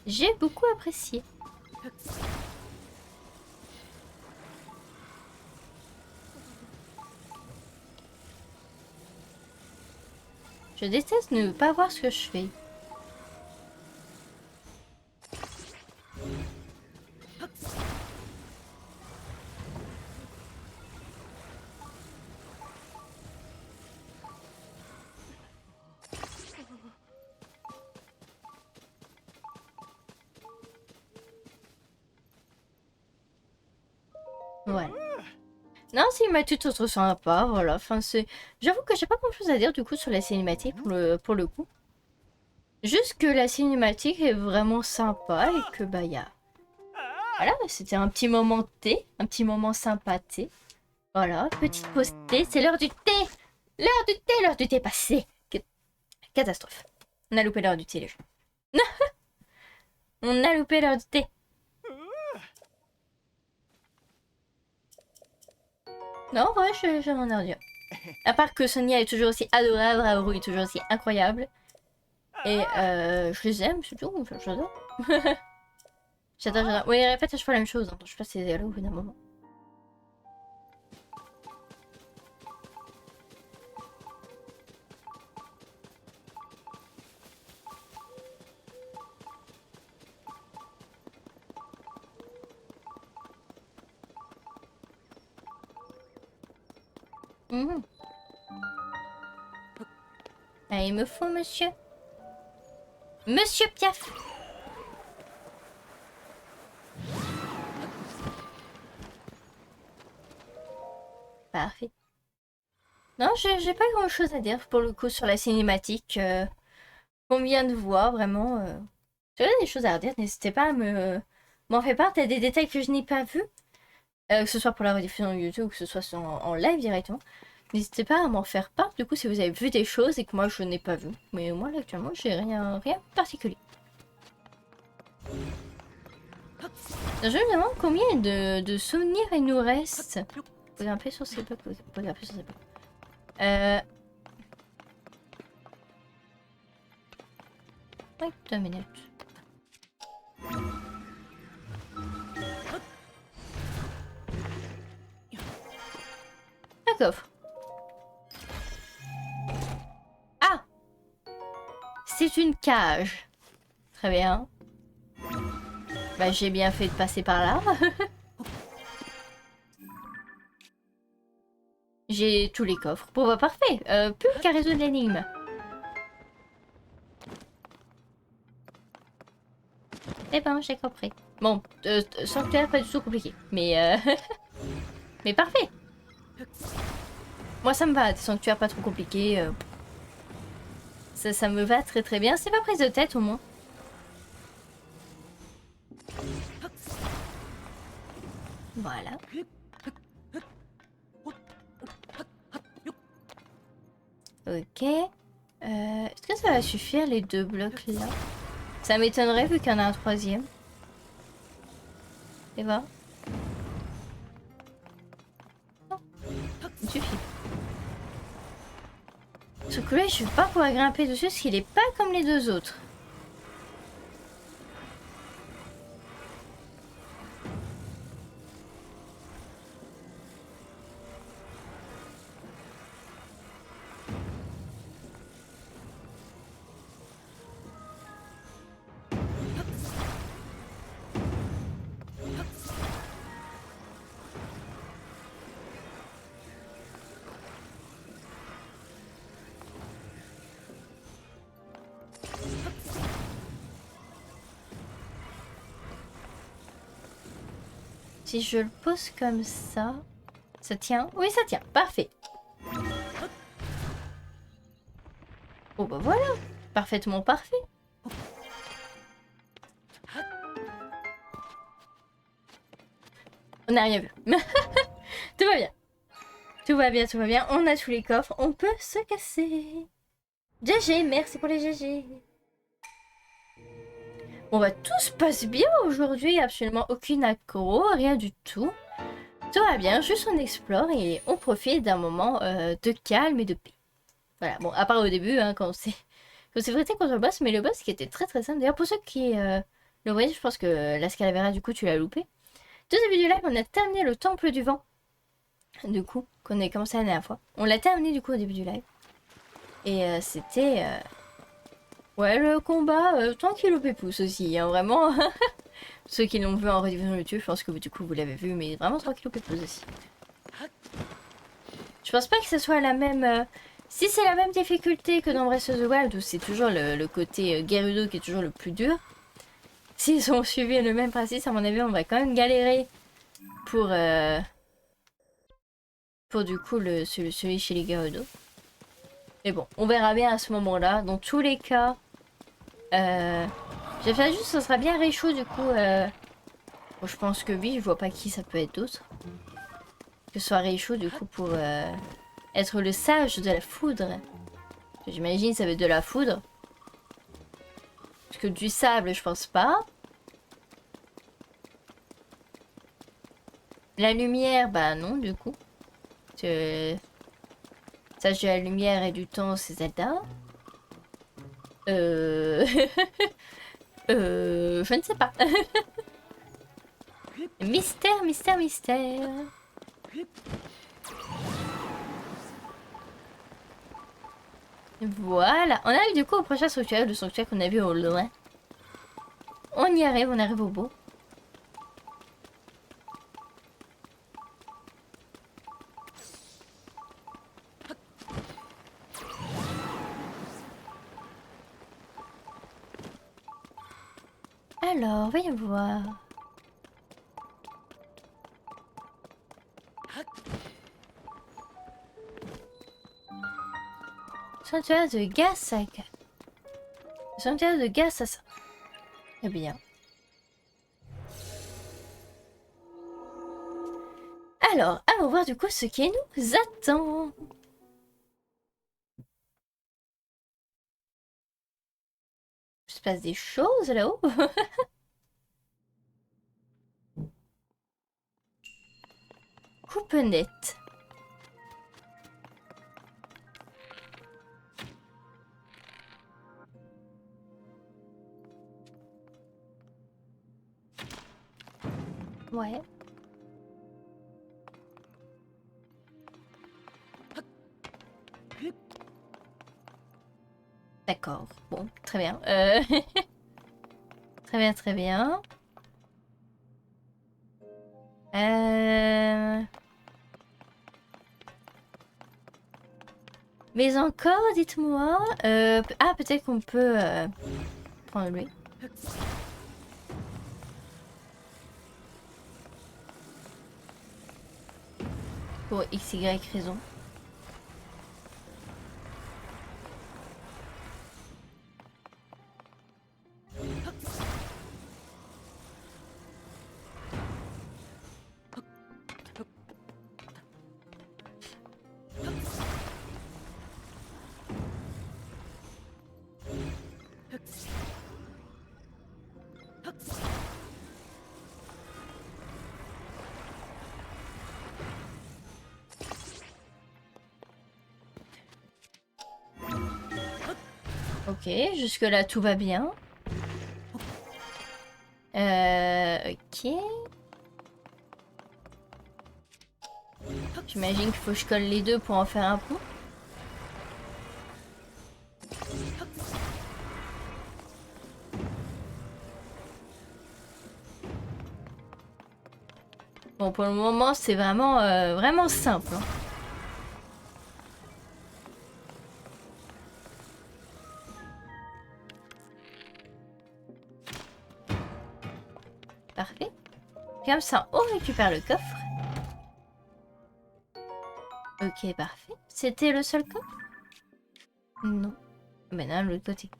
J'ai beaucoup apprécié. Je déteste ne pas voir ce que je fais. Voilà. Non, cinématique trop sympa, voilà. Enfin, c'est... J'avoue que j'ai pas grand chose à dire du coup sur la cinématique pour le coup. Juste que la cinématique est vraiment sympa et que bah y a... Voilà, c'était un petit moment thé, un petit moment sympa thé. Voilà, petite pause thé, c'est l'heure du thé. L'heure du thé passé. Catastrophe. On a loupé l'heure du thé, les gens. On a loupé l'heure du thé. Non, ouais, je m'en ai dire. À part que Sonia est toujours aussi adorable, Raoru est toujours aussi incroyable. Et je les aime, c'est tout, j'adore. J'adore. Oui, répète à chaque fois la même chose, hein. Je sais pas si c'est là au bout d'un moment. Mhm. Ah, il me faut, monsieur. Monsieur Piaf. Parfait. Non, j'ai pas grand chose à dire pour le coup sur la cinématique qu'on vient de voir, vraiment. Si vous avez des choses à redire, n'hésitez pas à m'en faire part. T'as des détails que je n'ai pas vus, que ce soit pour la rediffusion YouTube ou que ce soit en live directement. N'hésitez pas à m'en faire part, du coup, si vous avez vu des choses et que moi je n'ai pas vu. Mais moi, là, actuellement, j'ai rien de particulier. Je me demande combien de souvenirs il nous reste. Vous grimper sur ces blocs, vous grimper sur ces blocs. Oui, 2 minutes. Un coffre. Ah! C'est une cage. Très bien. Bah, j'ai bien fait de passer par là. J'ai tous les coffres. Bon, bah, parfait. Plus qu'à résoudre l'énigme. Eh ben, j'ai compris. Bon, sanctuaire, pas du tout compliqué. Mais, mais parfait. Moi, ça me va. Des sanctuaires pas trop compliqués. Ça me va très très bien. C'est pas prise de tête, au moins. Voilà. Ok. Est-ce que ça va suffire, les 2 blocs là? Ça m'étonnerait vu qu'il y en a un 3e. Et va. Non, il suffit. Ce coup-là, je vais pas pouvoir grimper dessus parce qu'il est pas comme les 2 autres. Si je le pose comme ça tient? Oui, ça tient. Parfait. Oh bah voilà. Parfaitement parfait. On n'a rien vu. Tout va bien. Tout va bien, tout va bien. On a tous les coffres. On peut se casser. GG, merci pour les GG. Bon bah tout se passe bien aujourd'hui. Absolument aucune accro, rien du tout. Tout va bien, juste on explore et on profite d'un moment de calme et de paix. Voilà, bon, à part au début, hein, quand on s'est frité contre le boss, mais le boss qui était très très simple. D'ailleurs, pour ceux qui le voyaient, je pense que la Scalavera, du coup, tu l'as loupé. Tout début du live, on a terminé le temple du vent. Du coup, qu'on a commencé la dernière fois. On l'a terminé, du coup, au début du live. Et c'était... Ouais, le combat, tranquille au pépousse aussi, hein, vraiment. Ceux qui l'ont vu en rediffusion YouTube, je pense que du coup, vous l'avez vu, mais vraiment tranquille au pépousse aussi. Je pense pas que ce soit la même... Si c'est la même difficulté que dans Breath of the Wild, où c'est toujours le côté Gerudo qui est toujours le plus dur, s'ils ont suivi le même principe, à mon avis, on va quand même galérer pour du coup celui chez les Gerudo. Mais bon, on verra bien à ce moment-là. Dans tous les cas, j'ai fait juste, ça sera bien Réchaud du coup. Bon, je pense que oui, je vois pas qui ça peut être d'autre. Que ce soit Réchaud du coup pour être le sage de la foudre. J'imagine ça va être de la foudre. Parce que du sable, je pense pas. La lumière, bah non, du coup. Sage de la lumière et du temps, c'est Zelda. Je ne sais pas. Mystère, mystère, mystère. Voilà, on arrive du coup au prochain sanctuaire, le sanctuaire qu'on a vu au loin. On y arrive, on arrive au bout. Alors, voyons voir. Sanctuaire de Gassaga. Sanctuaire de Gassasa. Très bien. Alors, allons voir du coup ce qui nous attend. Il se passe des choses là-haut. Coupenette. Ouais. D'accord. Bon, très bien. Très bien, très bien. Mais encore, dites-moi. Ah, peut-être qu'on peut prendre lui. Pour X, Y raison. Ok, jusque-là tout va bien. Ok. J'imagine qu'il faut que je colle les deux pour en faire un pont. Bon, pour le moment, c'est vraiment, vraiment simple. Hein. Parfait. Comme ça, on récupère le coffre. Ok, parfait. C'était le seul coffre? Non. Mais non, de l'autre côté.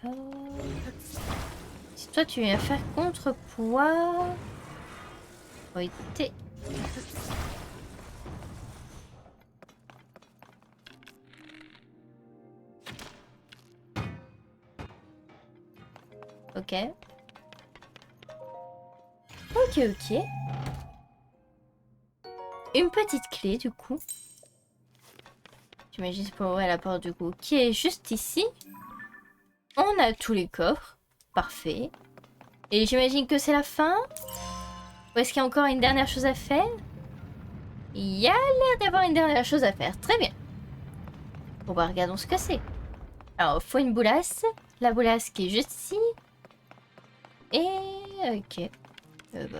D'accord. Si toi tu viens faire contrepoids... Faut éviter. Ok. Ok, ok. Une petite clé du coup. J'imagine c'est pour ouvrir la porte du coup qui est juste ici. On a tous les coffres. Parfait. Et j'imagine que c'est la fin. Ou est-ce qu'il y a encore une dernière chose à faire? Il y a l'air d'avoir une dernière chose à faire. Très bien. Bon bah regardons ce que c'est. Alors, il faut une boulasse. La boulasse qui est juste ici. Et... ok. Bah...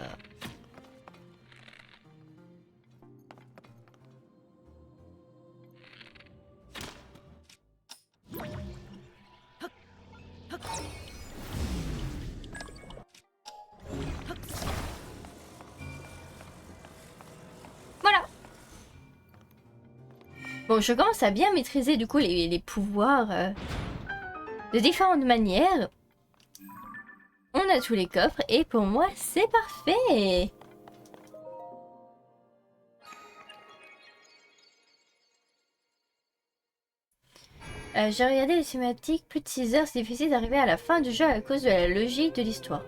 Voilà. Bon, je commence à bien maîtriser du coup les pouvoirs de différentes manières. On a tous les coffres et pour moi, c'est parfait. J'ai regardé les cinématiques, plus de 6 heures, c'est difficile d'arriver à la fin du jeu à cause de la logique de l'histoire.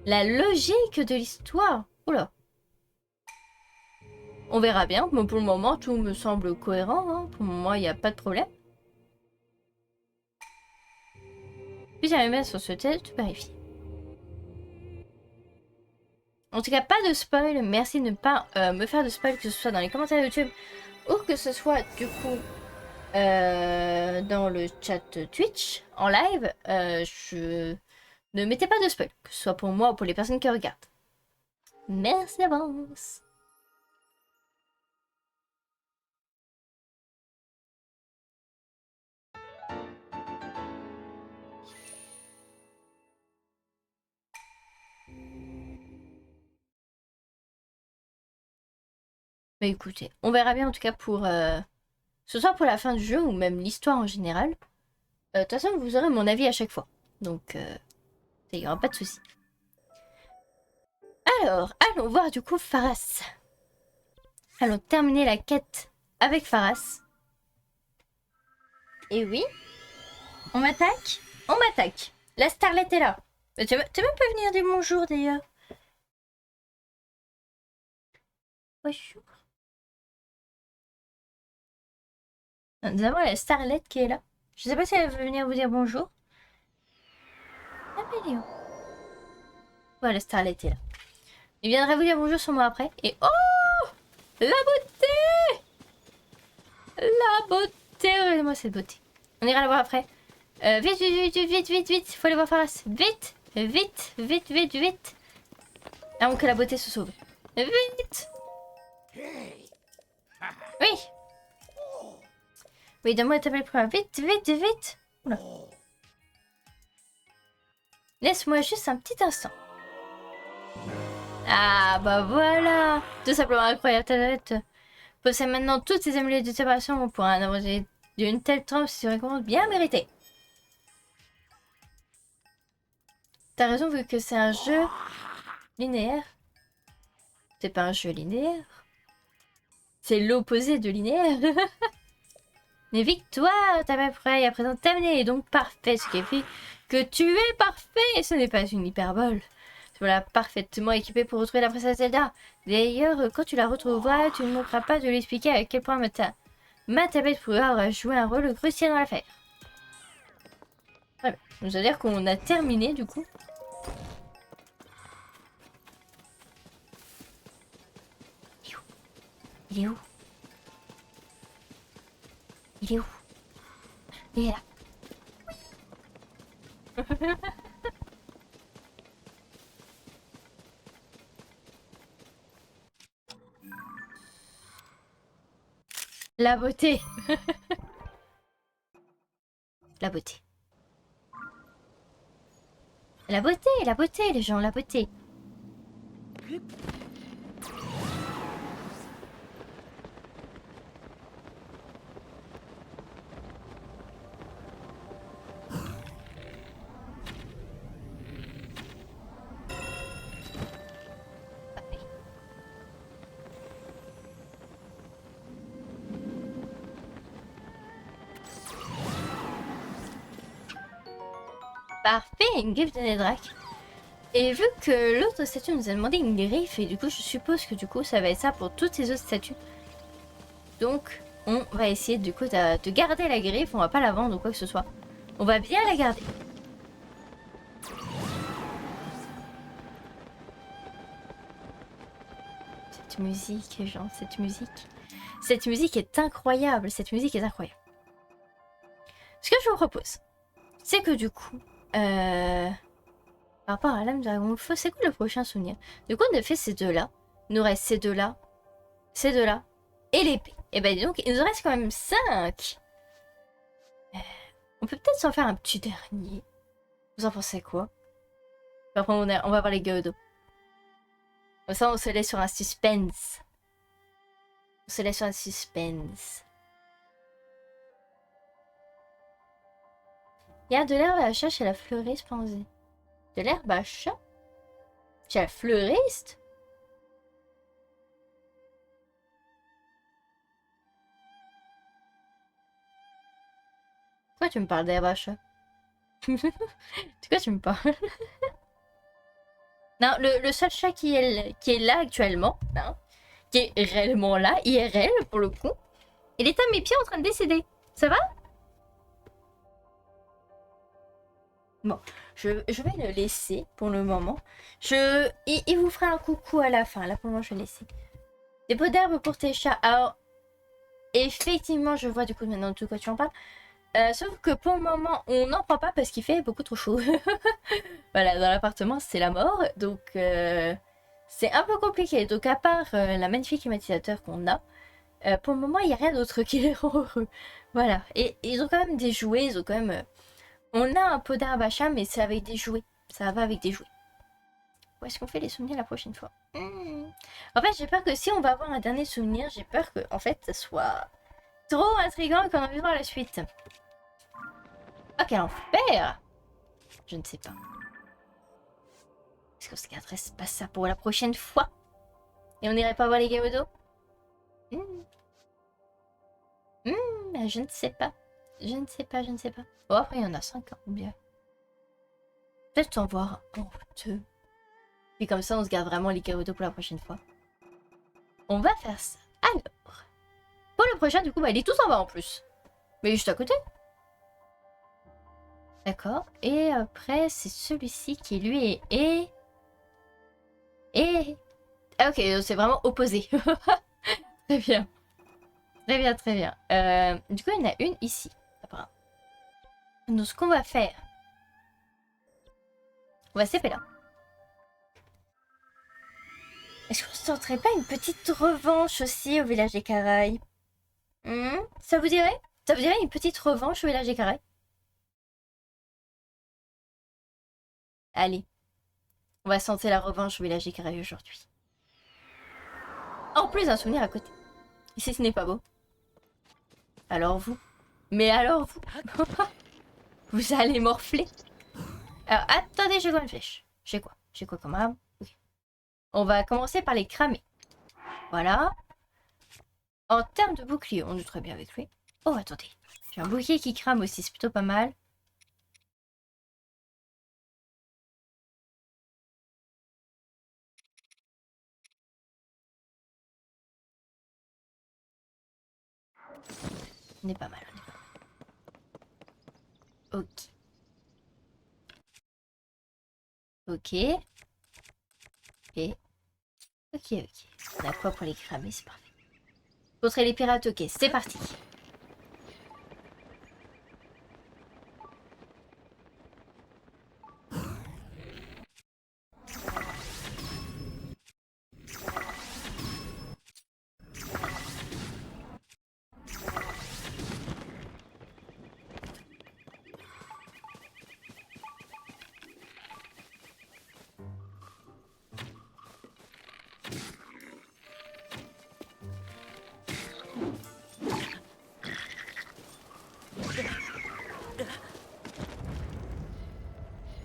La logique de l'histoire? Oula. On verra bien, mais pour le moment, tout me semble cohérent. Hein. Pour moi, il n'y a pas de problème. Puis j'arrive sur ce test, vérifier. En tout cas, pas de spoil. Merci de ne pas me faire de spoil, que ce soit dans les commentaires YouTube ou que ce soit du coup dans le chat Twitch en live. Je ne mettez pas de spoil, que ce soit pour moi ou pour les personnes qui regardent. Merci d'avance. Bah écoutez, on verra bien en tout cas pour ce soir pour la fin du jeu ou même l'histoire en général. De toute façon, vous aurez mon avis à chaque fois. Donc, il n'y aura pas de souci. Alors, allons voir du coup Pharas. Allons terminer la quête avec Pharas. Et oui, on m'attaque. On m'attaque. La starlette est là. Mais tu m'as pas venir dire bonjour d'ailleurs. Bonjour. Nous avons la starlette qui est là. Je sais pas si elle veut venir vous dire bonjour. Ah, mais Léon. Voilà, la starlette est là. Il viendra vous dire bonjour sur moi après. Et oh, la beauté! La beauté! Regardez-moi cette beauté. On ira la voir après. Vite, vite, vite, vite, vite, vite. Faut aller voir Pharas. Vite, vite, vite, vite, vite. Avant que la beauté se sauve. Vite! Oui! Oui, donne-moi ta belle première. Vite, vite, vite! Oula. Laisse-moi juste un petit instant. Ah, bah voilà! Tout simplement incroyable, ta tête. Possède maintenant toutes ces amulettes de séparation pour un abrégé d'une telle trompe si tu récompense bien méritée. T'as raison, vu que c'est un jeu linéaire. C'est pas un jeu linéaire. C'est l'opposé de linéaire. Mais victoire, ta belle prêt à présent terminée et donc parfait, ce qui fait que tu es parfait. Ce n'est pas une hyperbole. Voilà, parfaitement équipé pour retrouver la princesse Zelda. D'ailleurs, quand tu la retrouveras, tu ne manqueras pas de lui expliquer à quel point ma tablette pourra jouer un rôle crucial dans l'affaire. Très bien. Ça veut dire qu'on a terminé du coup. Il est où? Il est où? Il est là. La beauté. La beauté. La beauté, les gens, la beauté. Parfait, une griffe de Nedrak. Et vu que l'autre statue nous a demandé une griffe, et du coup je suppose que du coup ça va être ça pour toutes ces autres statues. Donc on va essayer du coup de garder la griffe, on va pas la vendre ou quoi que ce soit. On va bien la garder. Cette musique, genre, cette musique. Cette musique est incroyable, cette musique est incroyable. Ce que je vous propose, c'est que du coup... par rapport à l'âme dragon feu, c'est quoi le prochain souvenir? Du coup, on a fait ces deux-là. Il nous reste ces deux-là, et l'épée. Et ben donc, il nous reste quand même 5. On peut peut-être s'en faire un petit dernier. Vous en pensez quoi? Après, on va voir les Geodo. Comme ça, on se laisse sur un suspense. On se laisse sur un suspense. Il y a de l'herbe à chat chez la fleuriste, pensez. De l'herbe à chat? Chez la fleuriste? Pourquoi tu me parles d'herbe à chat? De quoi tu me parles? Non, le seul chat qui est là actuellement, hein, qui est réellement là, IRL pour le coup, il est à mes pieds en train de décéder. Ça va? Bon, je vais le laisser pour le moment. Il vous fera un coucou à la fin. Là, pour le moment, je vais le laisser. Des pots d'herbe pour tes chats. Alors, effectivement, je vois du coup maintenant de quoi tu en parles. Sauf que pour le moment, on n'en prend pas parce qu'il fait beaucoup trop chaud. Voilà, dans l'appartement, c'est la mort. Donc, c'est un peu compliqué. Donc, à part la magnifique climatisateur qu'on a, pour le moment, il n'y a rien d'autre qui les rend heureux. Voilà. Et ils ont quand même des jouets. Ils ont quand même... On a un pot d'herbe à chat, mais c'est avec des jouets. Ça va avec des jouets. Ou est-ce qu'on fait les souvenirs la prochaine fois? En fait, j'ai peur que si on va avoir un dernier souvenir, j'ai peur que, en fait, ça soit trop intriguant et qu'on a envie de voir la suite. Oh, quel enfer! Je ne sais pas. Est-ce qu'on se garderait pas ça pour la prochaine fois? Et on n'irait pas voir les Gerudo? Je ne sais pas. Je ne sais pas, je ne sais pas. Bon, après, il y en a 5, hein, bien. Peut-être en voir un ou deux. Puis comme ça, on se garde vraiment les Gerudo pour la prochaine fois. On va faire ça. Alors, pour le prochain, du coup, bah, il est tout en bas en plus. Mais juste à côté. D'accord. Et après, c'est celui-ci qui, lui, est... Ah, ok, c'est vraiment opposé. Très bien. Très bien, très bien. Du coup, il y en a une ici. Apparemment. Donc, ce qu'on va faire... On va s'épeler là. Est-ce qu'on ne tenterait pas une petite revanche aussi au village des Caraïbes? Ça vous dirait? Ça vous dirait une petite revanche au village des Caraïbes? Allez. On va tenter la revanche au village des Caraïbes aujourd'hui. En plus d'un souvenir à côté. Et si ce n'est pas beau? Alors vous? Mais alors vous? Vous allez morfler? Alors attendez, je vois une flèche. J'ai quoi? J'ai quoi comme arme? Okay. On va commencer par les cramer. Voilà. En termes de bouclier, on est très bien avec lui. Oh attendez. J'ai un bouclier qui crame aussi, c'est plutôt pas mal. On est pas mal, on est pas mal. Ok. Ok. Et... Ok, ok. On a quoi pour les cramer, c'est parfait. Contrer les pirates, ok, c'est parti.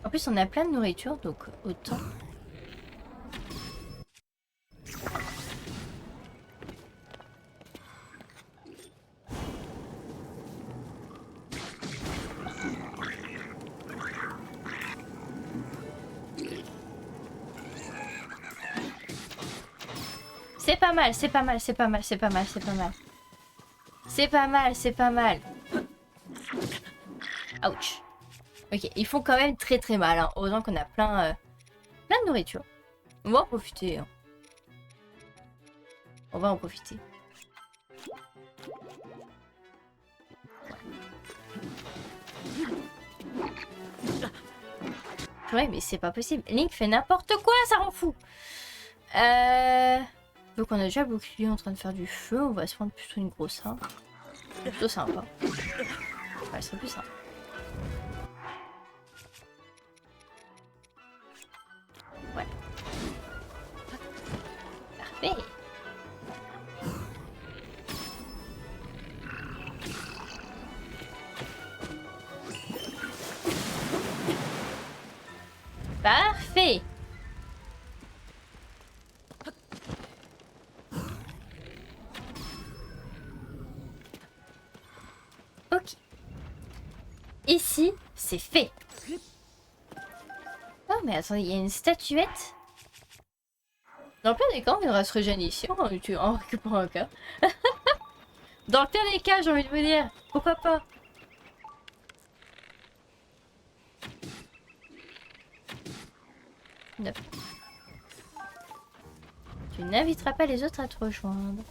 En plus, on a plein de nourriture, donc autant. C'est pas mal, c'est pas mal, c'est pas mal, c'est pas mal, c'est pas mal. C'est pas mal, c'est pas mal. Ouch. Ok, ils font quand même très très mal. Hein. Heureusement qu'on a plein de nourriture. On va en profiter. Hein. On va en profiter. Ouais, mais c'est pas possible. Link fait n'importe quoi, ça rend fou. Donc on a déjà le bouclier en train de faire du feu. On va se prendre plutôt une grosse arme. Plutôt sympa. Ouais, ce serait plus sympa. Ouais. Parfait. Parfait. Ok. Ici, c'est fait. Oh, mais attendez, il y a une statuette. Dans le pire des cas, on viendra se régénérer ici en récupérant un cœur. Dans le pire des cas, j'ai envie de vous dire, pourquoi pas? Non. Tu n'inviteras pas les autres à te rejoindre.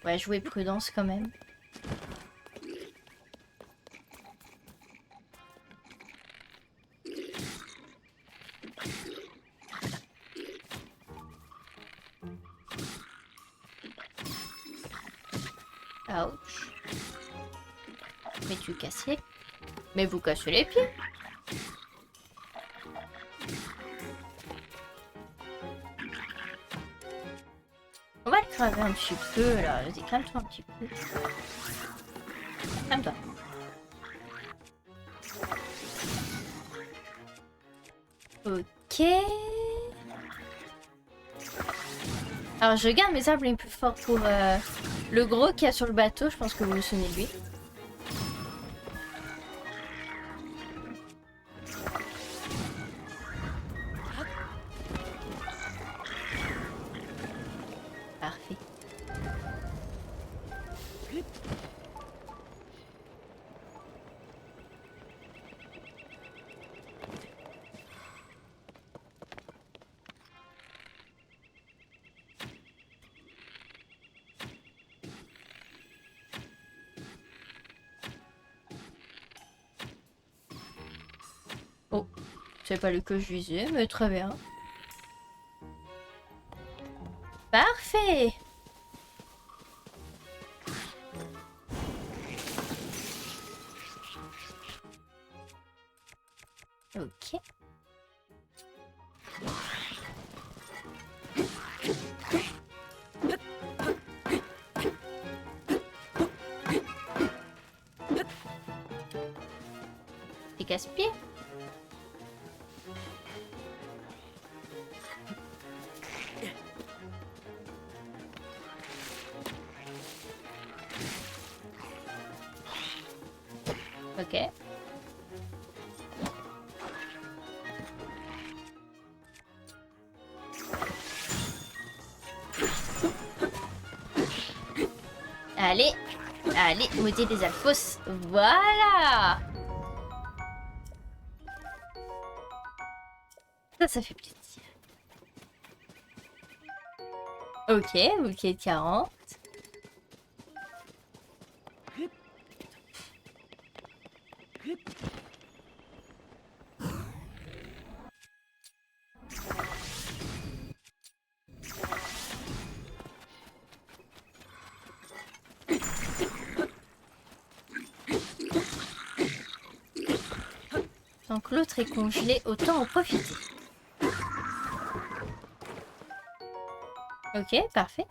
Ouais, jouer prudence quand même. Ouch. Mais tu casses les... Mais vous cassez les pieds. On va le cramer un petit peu là. Vas-y, calme-toi un petit peu. Calme-toi. Ok. Alors je garde mes armes les plus forts pour le gros qu'il y a sur le bateau. Je pense que vous vous souvenez de lui. Parfait. Oh, c'est pas le que je visais, mais très bien. Parfait. Ok. C'est casse-pied. Ok. Allez, allez, maudit des alphos. Voilà. Ça fait plaisir. Ok, bouquet de 40. Donc l'autre est congelé, autant en profiter. Ok, parfait.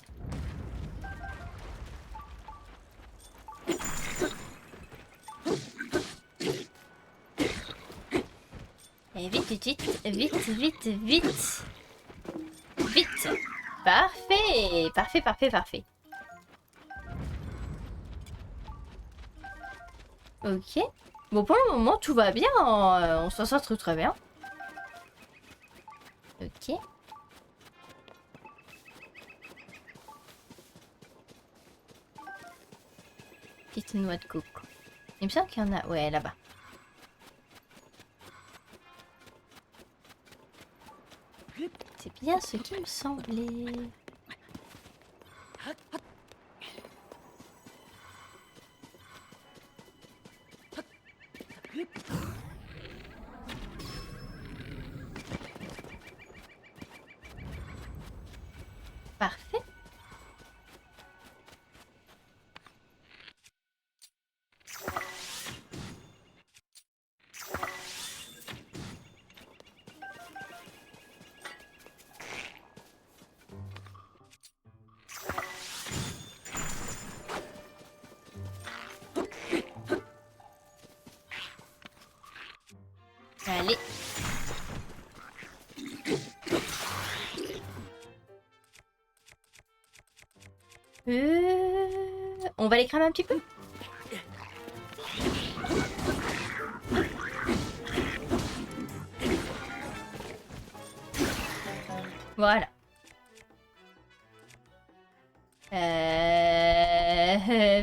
Et vite, vite, vite, vite, vite, vite. Vite. Parfait, parfait, parfait, parfait. Ok. Bon, pour le moment, tout va bien. On s'en sort très très bien. Ok. Petite noix de coco. Il me semble qu'il y en a... Ouais, là-bas. C'est bien ce qui me semblait. Parfait. Allez. On va les cramer un petit peu. Voilà.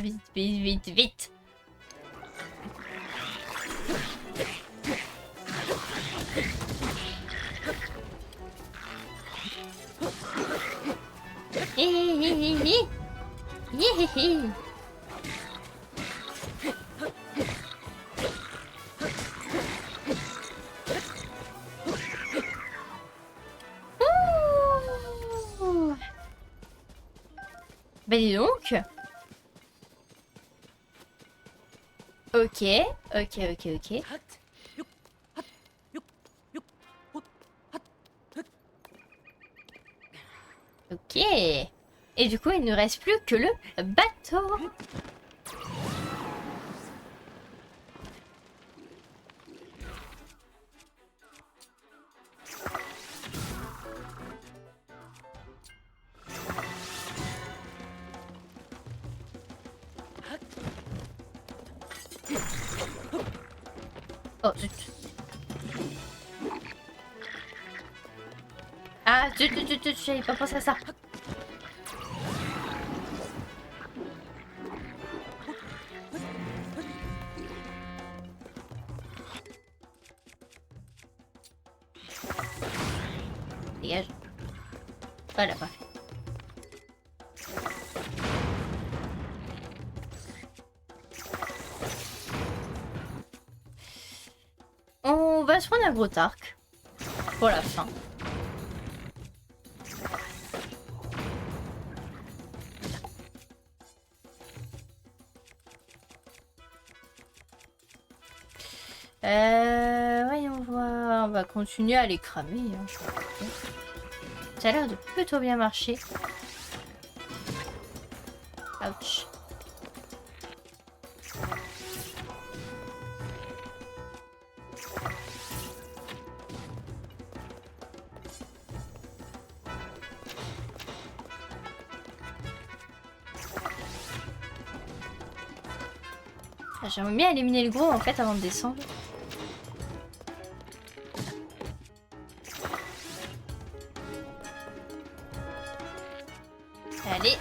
Vite, vite, vite, vite. Ouh. Ben dis donc. Ok, ok, ok, ok. Ok. Et du coup, il ne reste plus que le bateau. Oh, zut. Ah, zut, zut, zut, zut, j'avais pas pensé à ça. Dégage. Voilà, parfait. On va se prendre un gros arc pour la fin. Voyons voir. On va continuer à les cramer. Hein, je crois. Ça a l'air de plutôt bien marcher. Ouch. Ah, j'aimerais bien éliminer le gros en fait avant de descendre. Allez.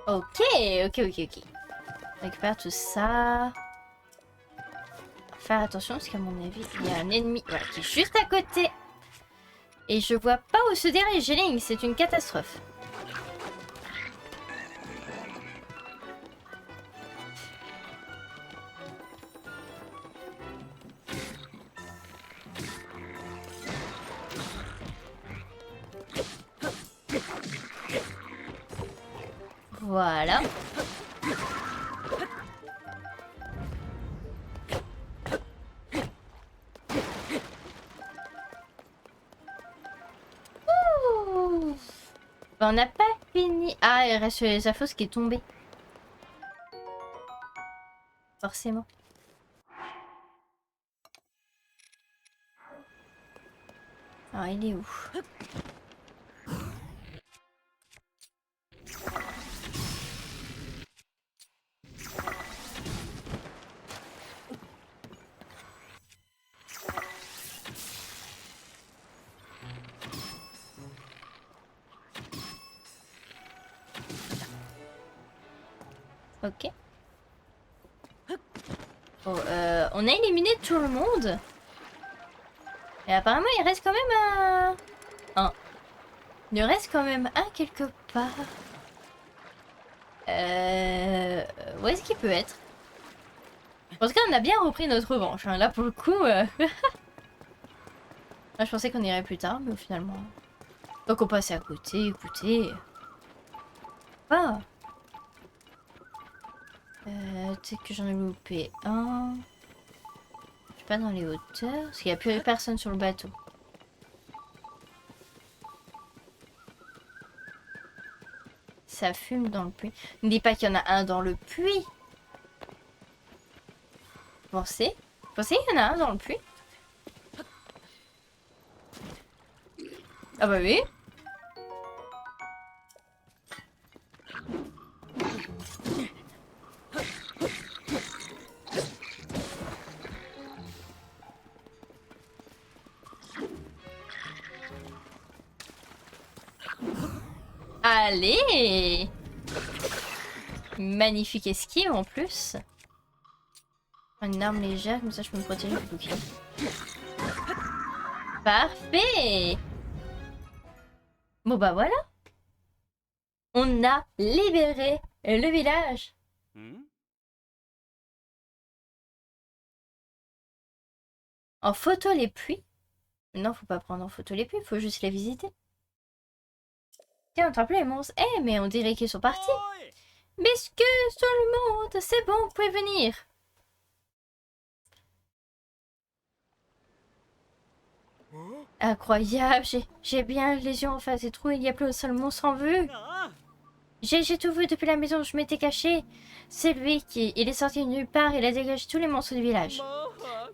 Ok, ok, ok, ok. On récupère tout ça. Faire attention parce qu'à mon avis, il y a un ennemi voilà, qui est juste à côté. Et je vois pas où se dirige Link, c'est une catastrophe. Voilà. Ouh. Ben, on n'a pas fini. Ah, il reste les affos qui est tombé. Forcément. Alors, il est où? Ok. Bon, on a éliminé tout le monde. Et apparemment, il reste quand même un. Il reste quand même un quelque part. Où est-ce qu'il peut être? En tout cas, on a bien repris notre revanche. Hein. Là, pour le coup... Là, je pensais qu'on irait plus tard, mais finalement... Donc, on passait à côté, écoutez... Ah. Peut-être que j'en ai loupé un. Je suis pas dans les hauteurs. Parce qu'il n'y a plus personne sur le bateau. Ça fume dans le puits. Ne dis pas qu'il y en a un dans le puits. Pensez qu'il y en a un dans le puits. Ah bah oui. Allez! Magnifique esquive en plus. Une arme légère, comme ça je peux me protéger du bouclier. Parfait! Bon bah voilà. On a libéré le village. En photo les puits. Non, faut pas prendre en photo les puits, faut juste les visiter. Tiens, on entend plus les monstres. Eh, mais on dirait qu'ils sont partis. Biscuits, tout le monde, c'est bon, vous pouvez venir. Incroyable, j'ai bien les yeux en face des trous, il n'y a plus un seul monstre en vue. J'ai tout vu depuis la maison où je m'étais caché. C'est lui il est sorti de nulle part, il a dégagé tous les monstres du village.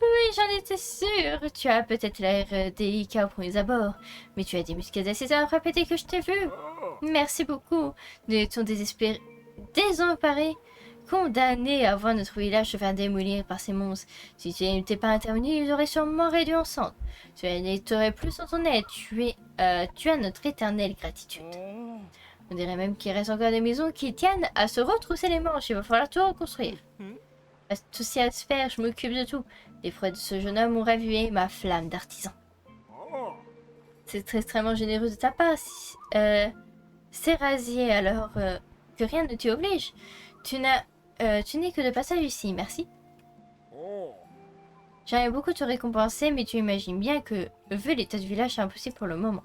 Oui, j'en étais sûre. Tu as peut-être l'air délicat au premier abord, mais tu as des muscles assez frappés dès que je t'ai vu. Merci beaucoup. Nous étions désespérés, désemparés, condamnés à voir notre village se faire démolir par ces monstres. Si tu n'étais pas intervenu, ils auraient sûrement réduit en cendres. Tu n'aurais plus sans ton aide. Tu as notre éternelle gratitude. On dirait même qu'il reste encore des maisons qui tiennent à se retrousser les manches. Il va falloir tout reconstruire. Reste tout ci à se faire, je m'occupe de tout. Les froids de ce jeune homme ont ravivé ma flamme d'artisan. C'est extrêmement généreux de ta part. C'est rasier alors que rien ne t'y oblige. Tu n'es que de passage ici, merci. J'aimerais beaucoup te récompenser, mais tu imagines bien que, vu l'état du village, c'est impossible pour le moment.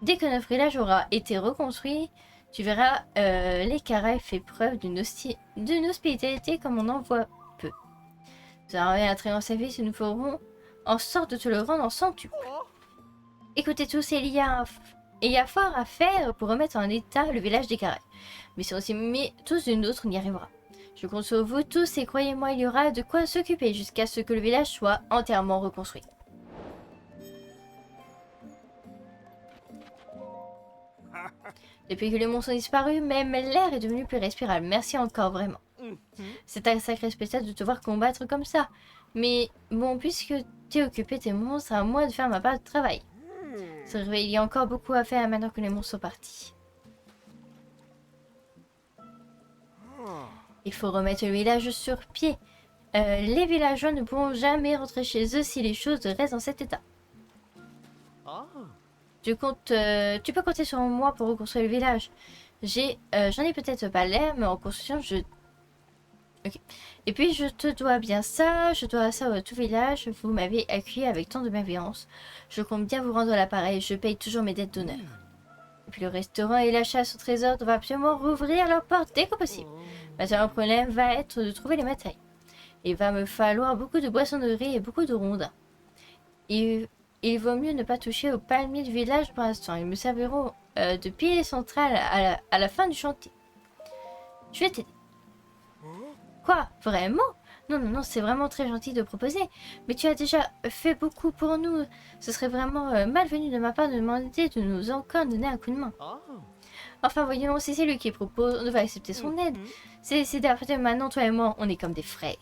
Dès que notre village aura été reconstruit, tu verras les Caraïbes fait preuve d'une hospitalité comme on en voit peu. Nous avons un très grand service et nous ferons en sorte de te le rendre en centuple. Écoutez tous, il y a fort à faire pour remettre en état le village des Caraïbes. Mais si on s'y met tous d'une autre, on y arrivera. Je compte sur vous tous et croyez-moi, il y aura de quoi s'occuper jusqu'à ce que le village soit entièrement reconstruit. Depuis que les monstres ont disparu, même l'air est devenu plus respirable. Merci encore, vraiment. C'est un sacré spectacle de te voir combattre comme ça. Mais bon, puisque t'es occupé tes monstres, à moi de faire ma part de travail. C'est vrai, il y a encore beaucoup à faire maintenant que les monstres sont partis. Il faut remettre le village sur pied. Les villageois ne pourront jamais rentrer chez eux si les choses restent dans cet état. Tu peux compter sur moi pour reconstruire le village. J'en ai peut-être pas l'air, mais en construction, Ok. Et puis, je te dois bien ça. Je dois ça à tout village. Vous m'avez accueilli avec tant de bienveillance. Je compte bien vous rendre l'appareil. Je paye toujours mes dettes d'honneur. Et puis, le restaurant et la chasse au trésor doivent absolument rouvrir leurs portes dès que possible. Maintenant, le problème va être de trouver les matériaux. Il va me falloir beaucoup de boissonnerie et beaucoup de rondins. Il vaut mieux ne pas toucher aux palmiers du village pour l'instant. Ils me serviront de pilier central à la fin du chantier. Je vais t'aider. Quoi? Vraiment? Non, c'est vraiment très gentil de proposer. Mais tu as déjà fait beaucoup pour nous. Ce serait vraiment malvenu de ma part de demander de nous encore donner un coup de main. Enfin, voyons, si c'est lui qui propose, on devrait accepter son aide. C'est décidé à partir de maintenant, toi et moi, on est comme des frères.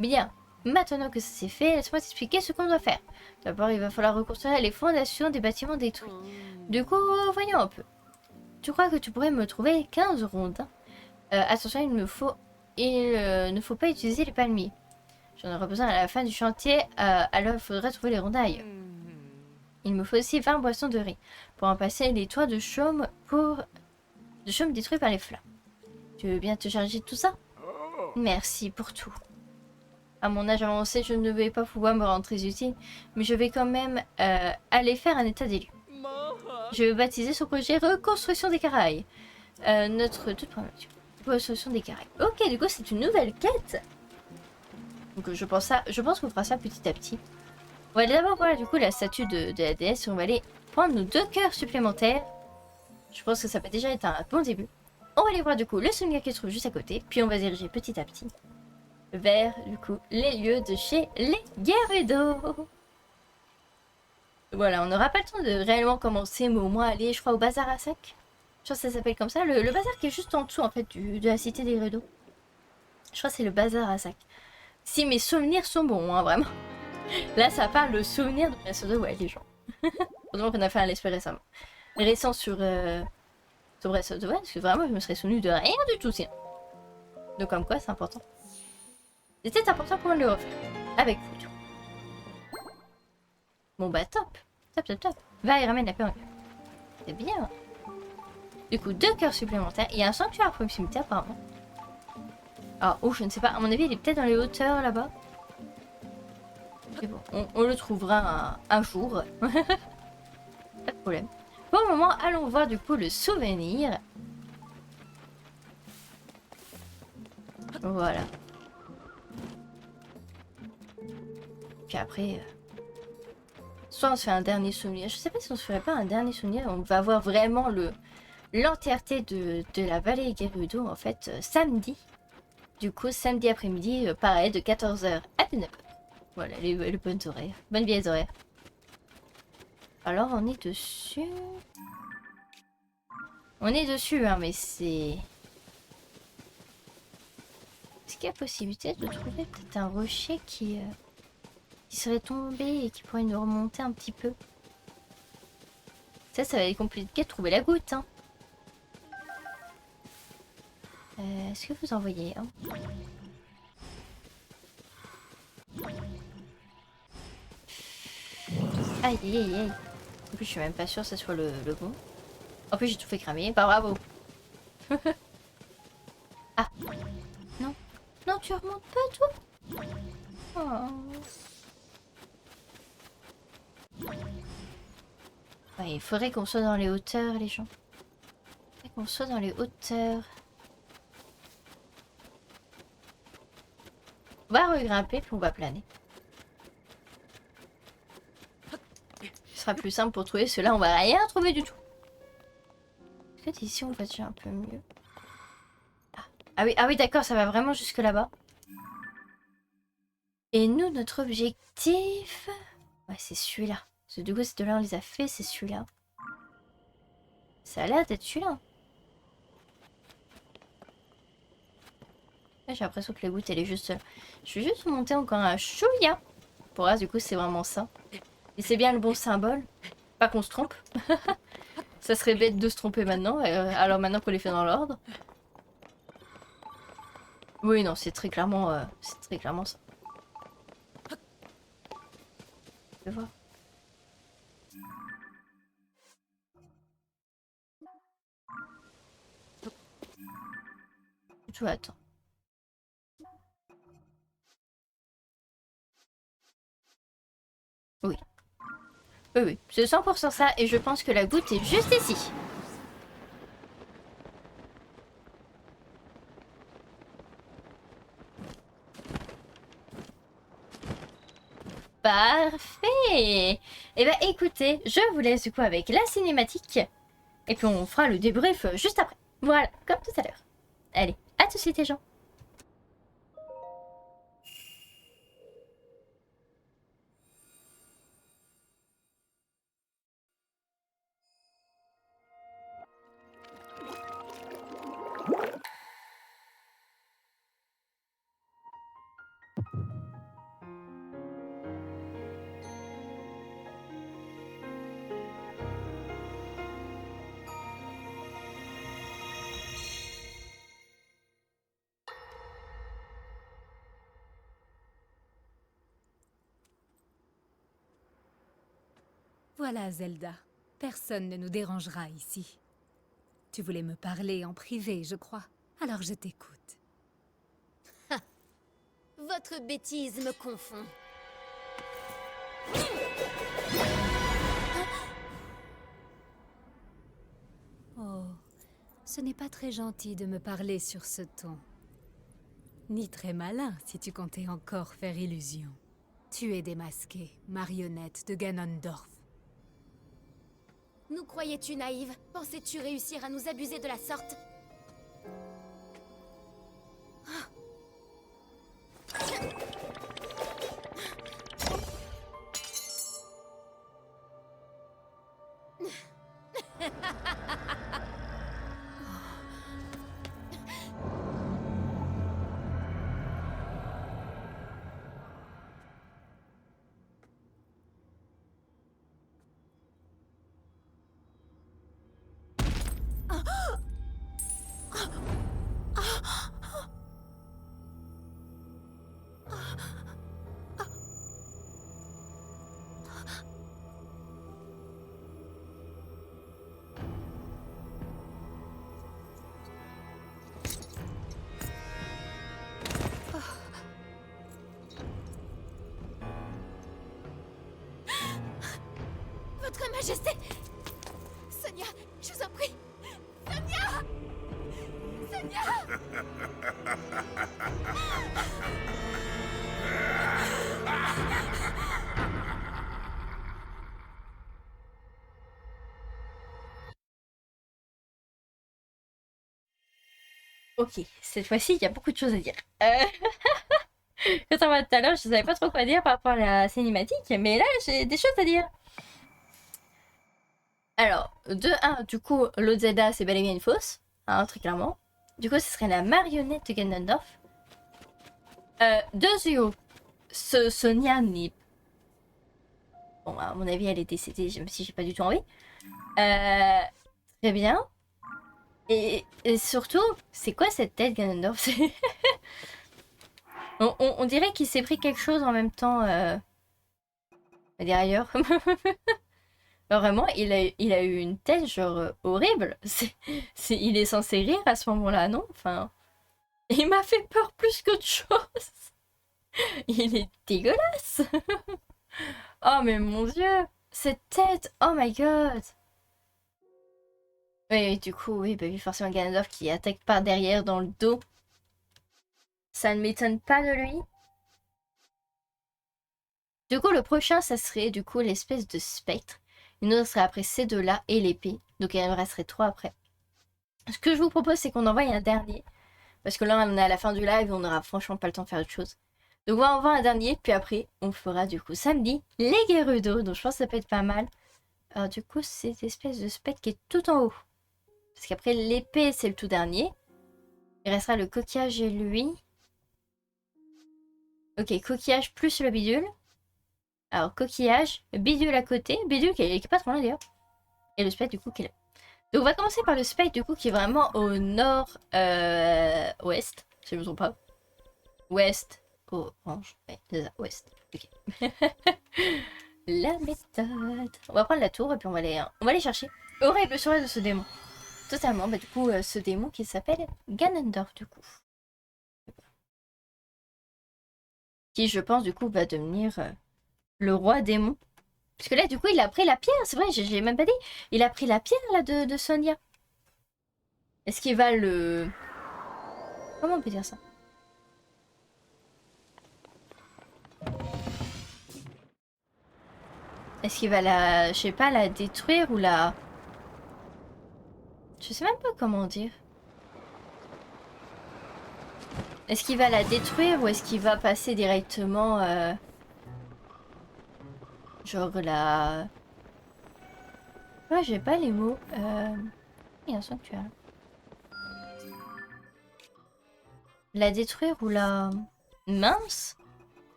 Bien, maintenant que ça c'est fait, laisse-moi t'expliquer ce qu'on doit faire. D'abord, il va falloir reconstruire les fondations des bâtiments détruits. Du coup, voyons un peu. Tu crois que tu pourrais me trouver 15 rondins? Attention, il ne faut pas utiliser les palmiers. J'en aurai besoin à la fin du chantier, alors il faudra trouver les rondins ailleurs. Il me faut aussi 20 boissons de riz pour en passer les toits de chaume détruits par les flammes. Tu veux bien te charger de tout ça? Merci pour tout. À mon âge avancé, je ne vais pas pouvoir me rendre très utile, mais je vais quand même aller faire un état des lieux. Je vais baptiser ce projet Reconstruction des Caraïbes. Notre toute première Reconstruction des Caraïbes. Ok, du coup, c'est une nouvelle quête. Donc je pense qu'on fera ça petit à petit. On va aller d'abord voir du coup la statue de la déesse et on va aller prendre nos 2 cœurs supplémentaires. Je pense que ça peut déjà être un bon début. On va aller voir du coup le souvenir qui se trouve juste à côté, puis on va se diriger petit à petit vers du coup les lieux de chez les Gerudo. Voilà, on n'aura pas le temps de réellement commencer, mais au moins aller, je crois, au bazar à sac. Je crois que ça s'appelle comme ça, le bazar qui est juste en dessous en fait de la cité des Gerudo. Je crois que c'est le bazar à sac. Si mes souvenirs sont bons, hein, vraiment. Là, ça parle le souvenir de Breath of the Wild, les gens. Heureusement qu'on a fait un let's play récent sur Breath of the Wild, parce que vraiment, je me serais souvenu de rien du tout, sinon. Donc, comme quoi, c'est important. C'était important pour moi de le refaire. Avec vous, du coup. Bon, bah, top. Top. Va et ramène la paix en gueule. C'est bien. Du coup, 2 cœurs supplémentaires. Il y a un sanctuaire à proximité apparemment. Alors, oh, je ne sais pas. À mon avis, il est peut-être dans les hauteurs là-bas. Mais bon, on le trouvera un jour. Pas de problème. Pour le moment, allons voir du coup le souvenir. Voilà. Puis après, soit on se fait un dernier souvenir. Je sais pas si on se ferait pas un dernier souvenir. On va voir vraiment l'entièreté de la vallée Gerudo en fait samedi. Du coup, samedi après-midi, pareil, de 14h à 19h. Voilà, les bonnes horaires. Bonnes vieilles horaires. Alors, on est dessus. On est dessus, hein, mais c'est... Est-ce qu'il y a possibilité de trouver peut-être un rocher qui serait tombé et qui pourrait nous remonter un petit peu? Ça va être compliqué de trouver la goutte, hein. Est-ce que vous en voyez un? Aïe, aïe, aïe, aïe. En plus, je suis même pas sûre que ce soit le bon. En plus, j'ai tout fait cramer. Bah, bravo. Ah. Non. Non, tu remontes pas, toi? Oh. Ouais, il faudrait qu'on soit dans les hauteurs, les gens. Il faudrait qu'on soit dans les hauteurs. On va regrimper, puis on va planer. Ce sera plus simple pour trouver. Ceux-là, on va rien trouver du tout. Est-ce que d'ici, on va déjà un peu mieux? Ah oui, d'accord, ça va vraiment jusque là-bas. Et nous, notre objectif... Ouais, c'est celui-là. Parce que du coup, ces deux-là, on les a fait, c'est celui-là. Ça a l'air d'être celui-là. J'ai l'impression que la goutte, elle est juste... Je vais juste monter encore un chouïa. Pour voir, du coup, c'est vraiment ça. Et c'est bien le bon symbole. Pas qu'on se trompe. Ça serait bête de se tromper maintenant. Alors maintenant qu'on les fait dans l'ordre. Oui, non, c'est très clairement ça. Je vais voir. Tout attends. Oui. Oui, c'est 100% ça et je pense que la goutte est juste ici. Parfait. Et bah écoutez, je vous laisse du coup avec la cinématique et puis on fera le débrief juste après. Voilà, comme tout à l'heure. Allez, à tout de suite les gens. Voilà, Zelda. Personne ne nous dérangera ici. Tu voulais me parler en privé, je crois. Alors je t'écoute. Votre bêtise me confond. Oh, ce n'est pas très gentil de me parler sur ce ton. Ni très malin, si tu comptais encore faire illusion. Tu es démasquée, marionnette de Ganondorf. Nous croyais-tu naïve? Pensais-tu réussir à nous abuser de la sorte? Majesté! Sonia, je vous en prie! Sonia! Sonia! Ok, cette fois-ci, il y a beaucoup de choses à dire. Quand on va tout à l'heure, je savais pas trop quoi dire par rapport à la cinématique, mais là, j'ai des choses à dire. Alors, de 1, du coup, l'autre Zelda, c'est bel et bien une fausse, hein, très clairement. Du coup, ce serait la marionnette de Ganondorf. De 0, Sonia n'est... Bon, à mon avis, elle est décédée, même si j'ai pas du tout envie. Très bien. Et surtout, c'est quoi cette tête, Ganondorf? on dirait qu'il s'est pris quelque chose en même temps. On va dire ailleurs. Vraiment, il a eu une tête genre horrible. Il est censé rire à ce moment-là, non? Enfin, il m'a fait peur plus qu'autre chose. Il est dégueulasse. Oh mais mon Dieu, cette tête. Oh my god. Oui, du coup, oui, bah oui, forcément Ganondorf qui attaque par derrière dans le dos. Ça ne m'étonne pas de lui. Du coup, le prochain, ça serait du coup l'espèce de spectre. Une autre serait après ces deux-là et l'épée. Donc il en resterait 3 après. Ce que je vous propose, c'est qu'on envoie un dernier. Parce que là, on est à la fin du live et on n'aura franchement pas le temps de faire autre chose. Donc on va envoyer un dernier, puis après, on fera du coup samedi les Gerudo. Donc je pense que ça peut être pas mal. Alors du coup, c'est cette espèce de spectre qui est tout en haut. Parce qu'après, l'épée, c'est le tout dernier. Il restera le coquillage et lui. Ok, coquillage plus le bidule. Alors, coquillage, bidule à côté. Bidule qui est pas trop loin d'ailleurs. Et le spectre du coup qui est là. Donc on va commencer par le spectre du coup qui est vraiment au nord ouest. Si je ne me trompe pas. Ouest. Orange. Ouais, c'est ça, ouest. Ok. La méthode. On va prendre la tour et puis on va aller chercher. Horrible soirée de ce démon. Totalement. Bah du coup, ce démon qui s'appelle Ganondorf du coup. Qui je pense du coup va devenir le roi démon. Parce que là du coup il a pris la pierre. C'est vrai, j'ai même pas dit. Il a pris la pierre là de Sonia. Est-ce qu'il va le... Comment on peut dire ça? Est-ce qu'il va la... Je sais pas, la détruire ou la... Je sais même pas comment dire. Est-ce qu'il va la détruire ou est-ce qu'il va passer directement... Genre la... Ouais, j'ai pas les mots. Il y a un sanctuaire. La détruire ou la... Mince.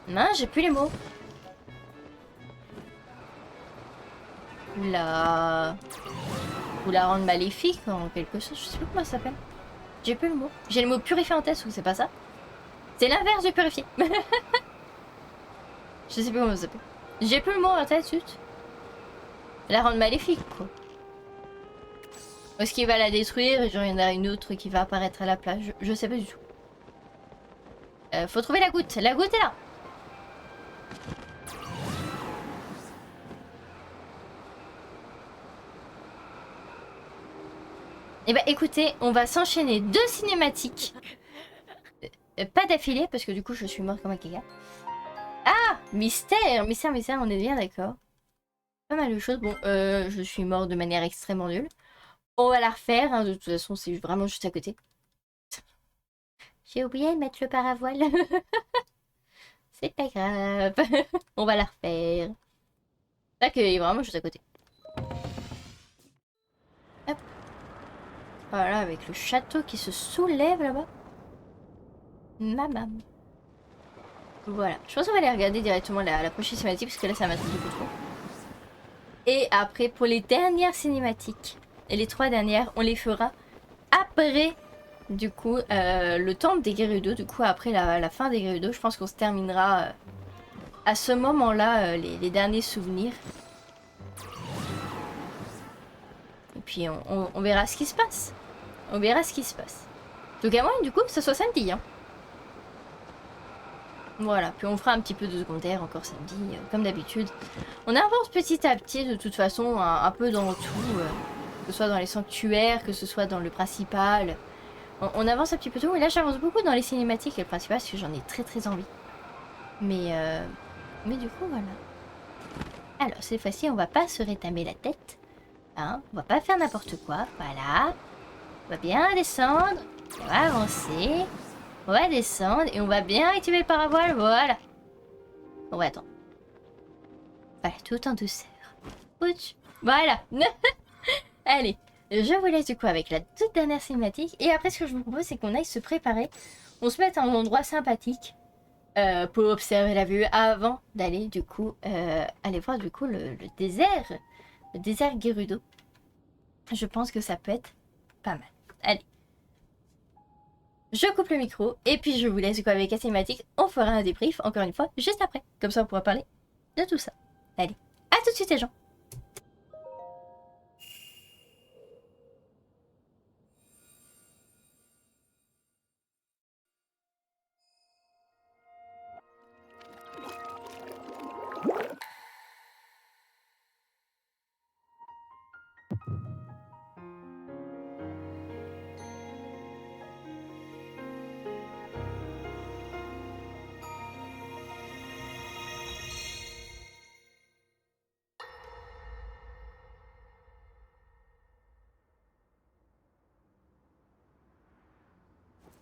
Mince, j'ai plus les mots. Ou la rendre maléfique en quelque chose. Je sais plus comment ça s'appelle. J'ai plus le mot. J'ai le mot purifier en tête ou c'est pas ça? C'est l'inverse de purifier. Je sais plus comment ça s'appelle. J'ai plus le mot en tête, zut. La rendre maléfique, quoi. Est-ce qu'il va la détruire et genre il y en a une autre qui va apparaître à la place? Je sais pas du tout. Faut trouver la goutte. La goutte est là. Eh ben écoutez, on va s'enchaîner 2 cinématiques. Pas d'affilée parce que du coup je suis morte comme un caca. Ah, mystère, mystère, on est bien d'accord. Pas mal de choses. Bon, je suis morte de manière extrêmement nulle. On va la refaire, hein, de toute façon c'est vraiment juste à côté. J'ai oublié de mettre le paravoile. C'est pas grave. On va la refaire. C'est ça est vraiment juste à côté. Hop. Voilà, avec le château qui se soulève là-bas. Maman. Voilà. Je pense qu'on va aller regarder directement la prochaine cinématique parce que là ça m'attend beaucoup trop. Et après, pour les dernières cinématiques, et les 3 dernières, on les fera après, du coup, le temple des Gerudo. Du coup, après la fin des Gerudo, je pense qu'on se terminera à ce moment-là les derniers souvenirs. Et puis, on verra ce qui se passe. On verra ce qui se passe. Donc, à moins, du coup, que ce soit samedi. Hein. Voilà, puis on fera un petit peu de secondaire encore samedi, comme d'habitude. On avance petit à petit, de toute façon, un peu dans tout, que ce soit dans les sanctuaires, que ce soit dans le principal. On avance un petit peu tout, et là j'avance beaucoup dans les cinématiques et le principal, parce que j'en ai très très envie. Mais du coup, voilà. Alors, cette fois-ci, on va pas se rétamer la tête. Hein, on va pas faire n'importe quoi, voilà. On va bien descendre, on va avancer. On va descendre et on va bien activer le paravoile, voilà. On va attendre. Voilà, tout en douceur. Ouch. Voilà. Allez, je vous laisse du coup avec la toute dernière cinématique. Et après, ce que je vous propose, c'est qu'on aille se préparer. On se mette à un endroit sympathique pour observer la vue avant d'aller du coup aller voir du coup le désert. Le désert Gerudo. Je pense que ça peut être pas mal. Allez. Je coupe le micro et puis je vous laisse quoi avec la cinématique. On fera un débrief encore une fois juste après. Comme ça on pourra parler de tout ça. Allez, à tout de suite les gens.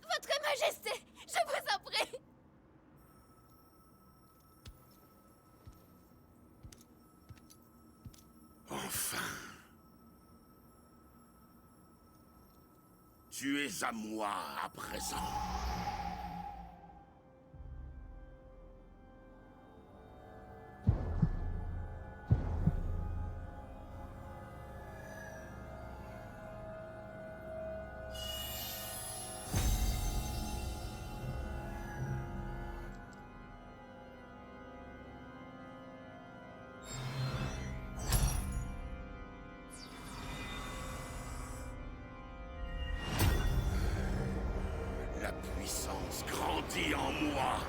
Votre Majesté, je vous en prie. Enfin. Tu es à moi à présent. La puissance grandit en moi.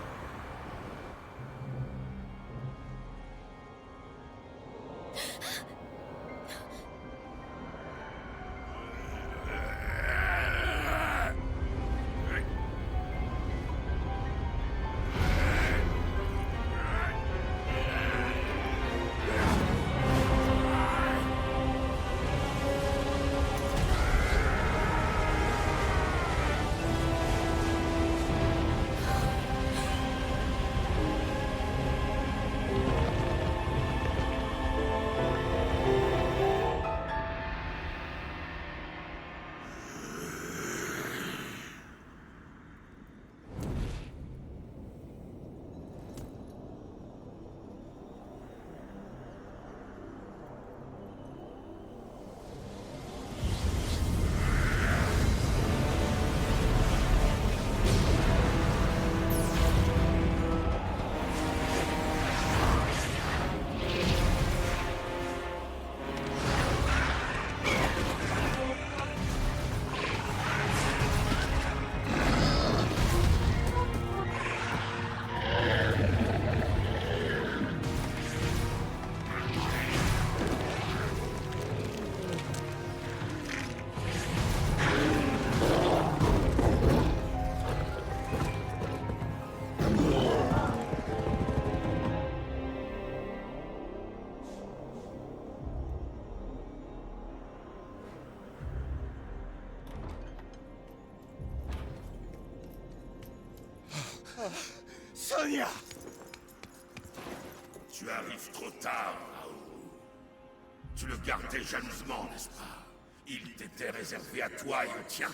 Sonia! Tu arrives trop tard, Raoult. Tu le gardais jalousement, n'est-ce pas? Il t'était réservé à toi et au tien.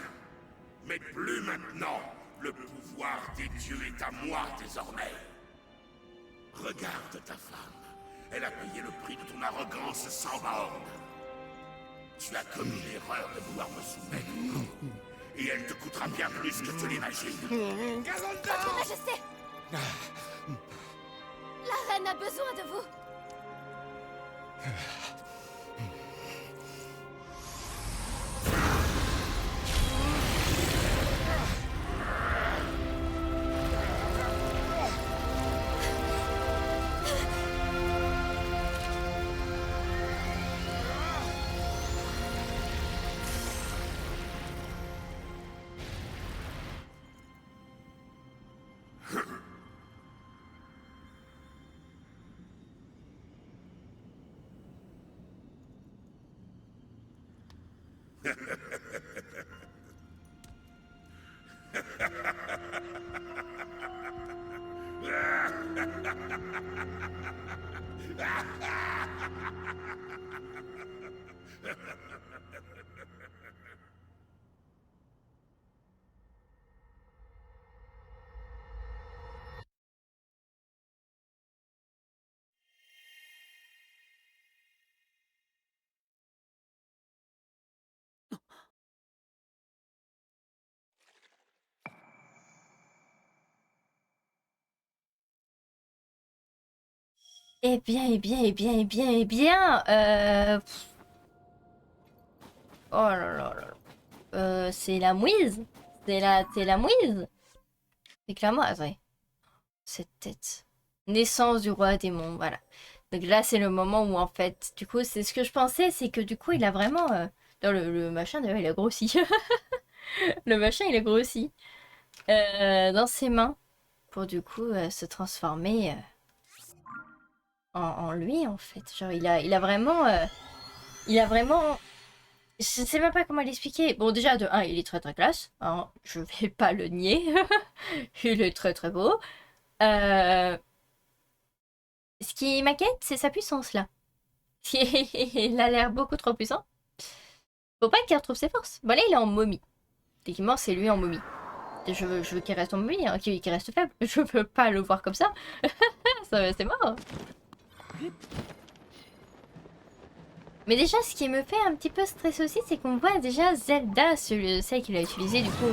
Mais plus maintenant. Le pouvoir des dieux est à moi désormais. Regarde ta femme. Elle a payé le prix de ton arrogance sans borne. Tu as commis l'erreur de vouloir me soumettre. Et elle te coûtera bien plus que tu l'imagines. Votre Majesté, la reine a besoin de vous. Eh bien, eh bien, eh bien, eh bien, eh bien. Oh là là là là. C'est la mouise. C'est la mouise. C'est clairement. Attendez. Cette tête. Naissance du roi démon, voilà. Donc là, c'est le moment où, en fait, du coup, c'est ce que je pensais, c'est que du coup, il a vraiment... dans le machin, d'ailleurs, il a grossi. Le machin, il a grossi. Dans ses mains, pour du coup se transformer en lui, en fait. Genre, il a vraiment... il a vraiment... Je sais même pas comment l'expliquer. Bon, déjà, de un, il est très très classe. Hein, je vais pas le nier. Il est très très beau. Ce qui m'inquiète, c'est sa puissance, là. Il a l'air beaucoup trop puissant. Faut pas qu'il retrouve ses forces. Bon, là, il est en momie. Techniquement, c'est lui en momie. Je veux qu'il reste en momie, hein, qu'il reste faible. Je veux pas le voir comme ça. C'est mort. Mais déjà, ce qui me fait un petit peu stresser aussi, c'est qu'on voit déjà Zelda, celle qu'il a utilisée du coup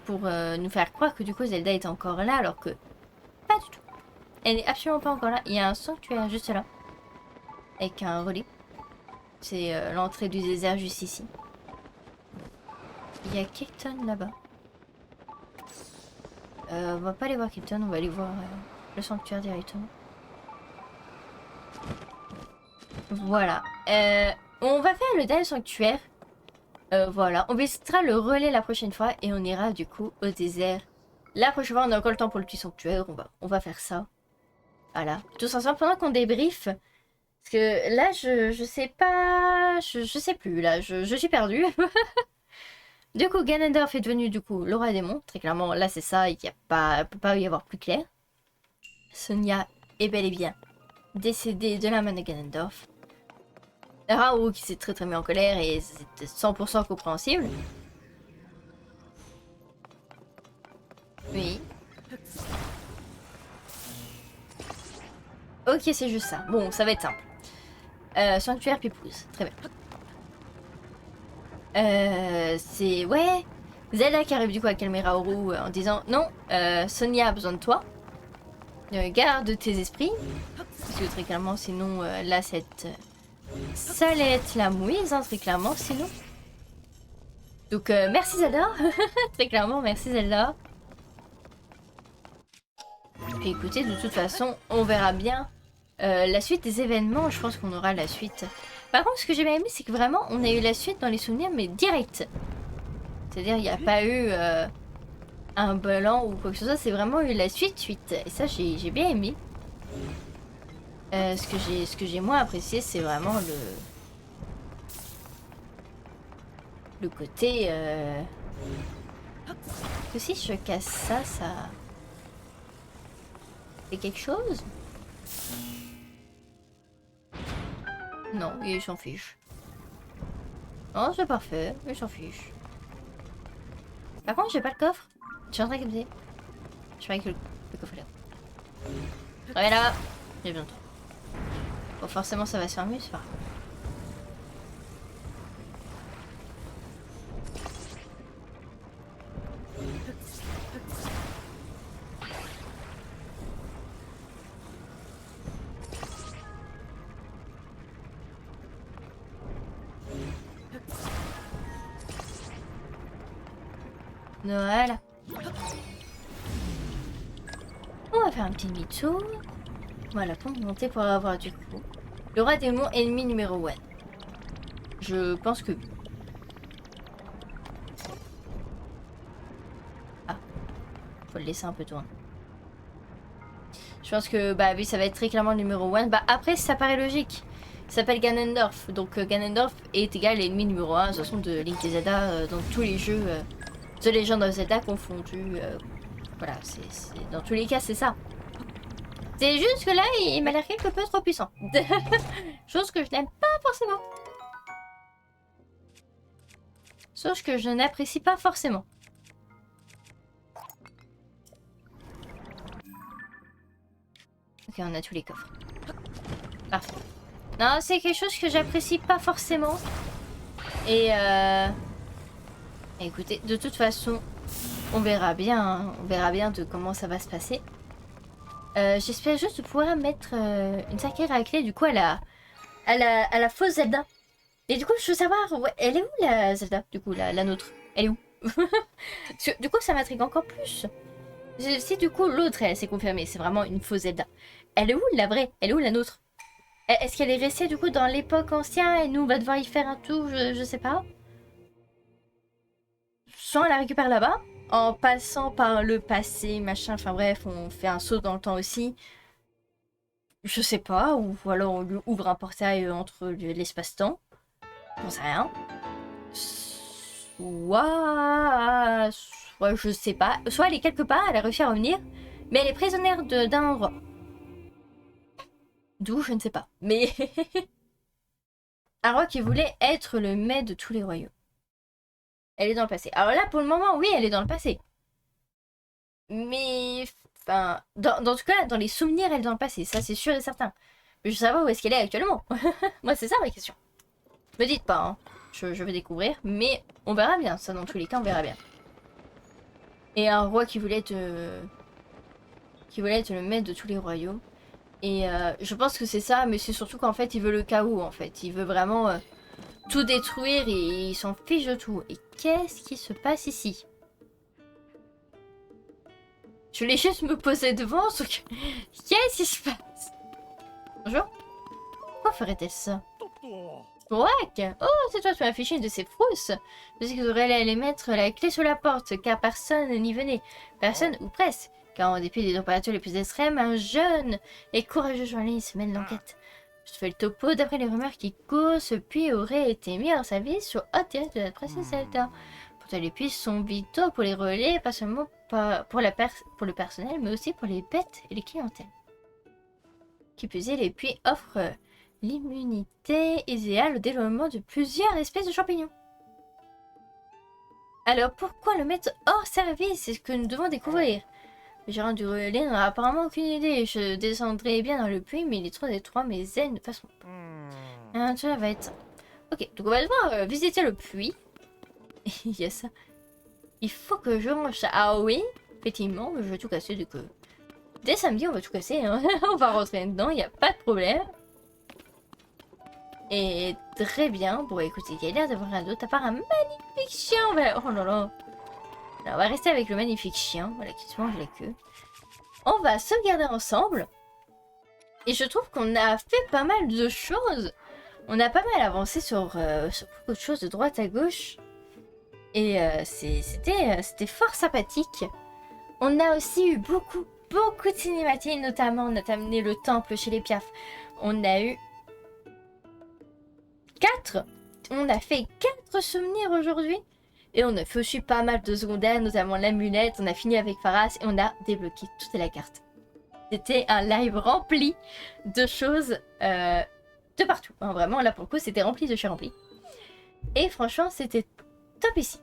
pour nous faire croire que du coup Zelda est encore là, alors que pas du tout. Elle n'est absolument pas encore là. Il y a un sanctuaire juste là, avec un relais. C'est l'entrée du désert juste ici. Il y a Kipton là-bas. On va pas aller voir Kipton, on va aller voir le sanctuaire directement. Voilà. On va faire le dernier sanctuaire. Voilà. On visitera le relais la prochaine fois et on ira du coup au désert. La prochaine fois, on a encore le temps pour le petit sanctuaire. On va faire ça. Voilà. Tous ensemble pendant qu'on débriefe. Parce que là, je sais pas... Je sais plus, là. Je suis perdue. Du coup, Ganondorf est devenu du coup le roi démon. Très clairement, là, c'est ça. Il y a pas... peut pas y avoir plus clair. Sonia est bel et bien décédée de la main de Ganondorf. Raoult qui s'est très très mis en colère et c'était 100% compréhensible. Oui. Ok, c'est juste ça. Bon, ça va être simple. Sanctuaire Pipouze. Très bien. C'est... Ouais. Zelda qui arrive du coup à calmer Raoult en disant non, Sonia a besoin de toi. Garde tes esprits. Parce que très clairement, sinon, là, ça allait être la mouise, hein, très clairement, sinon. Donc, merci Zelda. Très clairement, merci Zelda. Puis écoutez, de toute façon, on verra bien la suite des événements. Je pense qu'on aura la suite. Par contre, ce que j'ai bien aimé, c'est que vraiment, on a eu la suite dans les souvenirs, mais direct. C'est-à-dire, il n'y a pas eu un blanc ou quoi que ce soit. C'est vraiment eu la suite. Et ça, j'ai bien aimé. Ce que j'ai moins apprécié, c'est vraiment le côté que si je casse ça, ça fait quelque chose? Non, il s'en fiche. Non, c'est parfait, il s'en fiche. Par contre, j'ai pas le coffre. Je suis en train de capter. Je croyais que le coffre est là. Ouais là, j'ai bien trop. Bon, forcément, ça va se faire mieux, c'est pas grave. Voilà. On va faire un petit demi-tour. Voilà, pour monter pour avoir du coup le roi démon ennemi numéro 1. Je pense que... Ah. Faut le laisser un peu tourner. Je pense que, bah oui, ça va être très clairement le numéro 1. Bah après, ça paraît logique. s'appelle Ganondorf. Donc Ganondorf est égal à l'ennemi numéro 1 de toute façon de Link et Zelda dans tous les jeux The Legend of Zelda confondus. Voilà, dans tous les cas c'est ça. C'est juste que là il m'a l'air quelque peu trop puissant. Chose que je n'aime pas forcément. Chose que je n'apprécie pas forcément. Ok, on a tous les coffres. Parfait. Non, c'est quelque chose que j'apprécie pas forcément. Et écoutez, de toute façon, on verra bien. Hein. On verra bien de comment ça va se passer. J'espère juste pouvoir mettre une sacrée raclée du coup à la fausse Zelda. Et du coup, je veux savoir, ouais, elle est où la Zelda, du coup, la nôtre? Elle est où? Parce que, du coup, ça m'intrigue encore plus. Si du coup, l'autre, elle s'est confirmée, c'est vraiment une fausse Zelda. Elle est où la vraie? Elle est où la nôtre? Est-ce qu'elle est restée du coup dans l'époque ancienne et nous, on va devoir y faire un tour, je sais pas. Soit on la récupère là-bas, en passant par le passé, machin, enfin bref, on fait un saut dans le temps aussi. Je sais pas, ou alors on lui ouvre un portail entre l'espace-temps. J'en sais rien. Soit je sais pas. Soit elle est quelque part, elle a réussi à revenir, mais elle est prisonnière d'un roi. D'où, je ne sais pas. Mais un roi qui voulait être le maître de tous les royaumes. Elle est dans le passé. Alors là, pour le moment, oui, elle est dans le passé. Mais, enfin, dans tout cas, dans les souvenirs, elle est dans le passé. Ça, c'est sûr et certain. Mais je veux savoir où est-ce qu'elle est actuellement. Moi, c'est ça ma question. Me dites pas, hein. Je vais découvrir. Mais on verra bien. Ça, dans tous les cas, on verra bien. Et un roi qui voulait être le maître de tous les royaumes. Et je pense que c'est ça, mais c'est surtout qu'en fait, il veut le chaos, en fait. Il veut vraiment tout détruire et il s'en fiche de tout. Et qu'est-ce qui se passe ici? Je voulais juste me poser devant, sauf que... Qu'est-ce qui se passe? Bonjour? Pourquoi ferait-elle ça? Wack! Oh, c'est toi, tu m'as affiché une de ces frousses. Je sais que tu aurais aller mettre la clé sous la porte, car personne n'y venait. Personne, ou presque. Car en dépit des températures les plus extrêmes, un jeune et courageux journaliste mène l'enquête. Je te fais le topo. D'après les rumeurs qui courent, ce puits aurait été mis en service sur hôte direct de la princesse Zelda. Pourtant, les puits sont vitaux pour les relais, pas seulement pour le personnel, mais aussi pour les bêtes et les clientèles. Qui plus est, les puits offrent l'immunité idéale au développement de plusieurs espèces de champignons. Alors, pourquoi le mettre hors service? C'est ce que nous devons découvrir. Le gérant du relais n'en a apparemment aucune idée. Je descendrai bien dans le puits, mais il est trop étroit, mes ailes ne passeront pas. Ça va être... Ok, donc on va devoir visiter le puits. Il y a ça. Il faut que je range ça. Ah oui, effectivement, je vais tout casser du coup. Dès samedi, on va tout casser. Hein. On va rentrer dedans, il n'y a pas de problème. Et très bien. Bon, écoutez, il y a l'air d'avoir rien d'autre à part un magnifique chien. Oh là là. Alors, on va rester avec le magnifique chien, voilà, qui se mange la queue. On va sauvegarder ensemble. Et je trouve qu'on a fait pas mal de choses. On a pas mal avancé sur beaucoup de choses de droite à gauche. Et c'était fort sympathique. On a aussi eu beaucoup de cinématiques, notamment on a terminé le temple chez les Piaf. On a eu 4. On a fait 4 souvenirs aujourd'hui. Et on a fait aussi pas mal de secondaires, notamment l'amulette. On a fini avec Pharas et on a débloqué toute la carte. C'était un live rempli de choses de partout. Hein, vraiment, là pour le coup, c'était rempli de chez rempli. Et franchement, c'était top ici.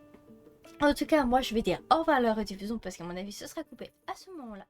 En tout cas, moi, je vais dire au revoir à la rediffusion parce qu'à mon avis, ce sera coupé à ce moment-là.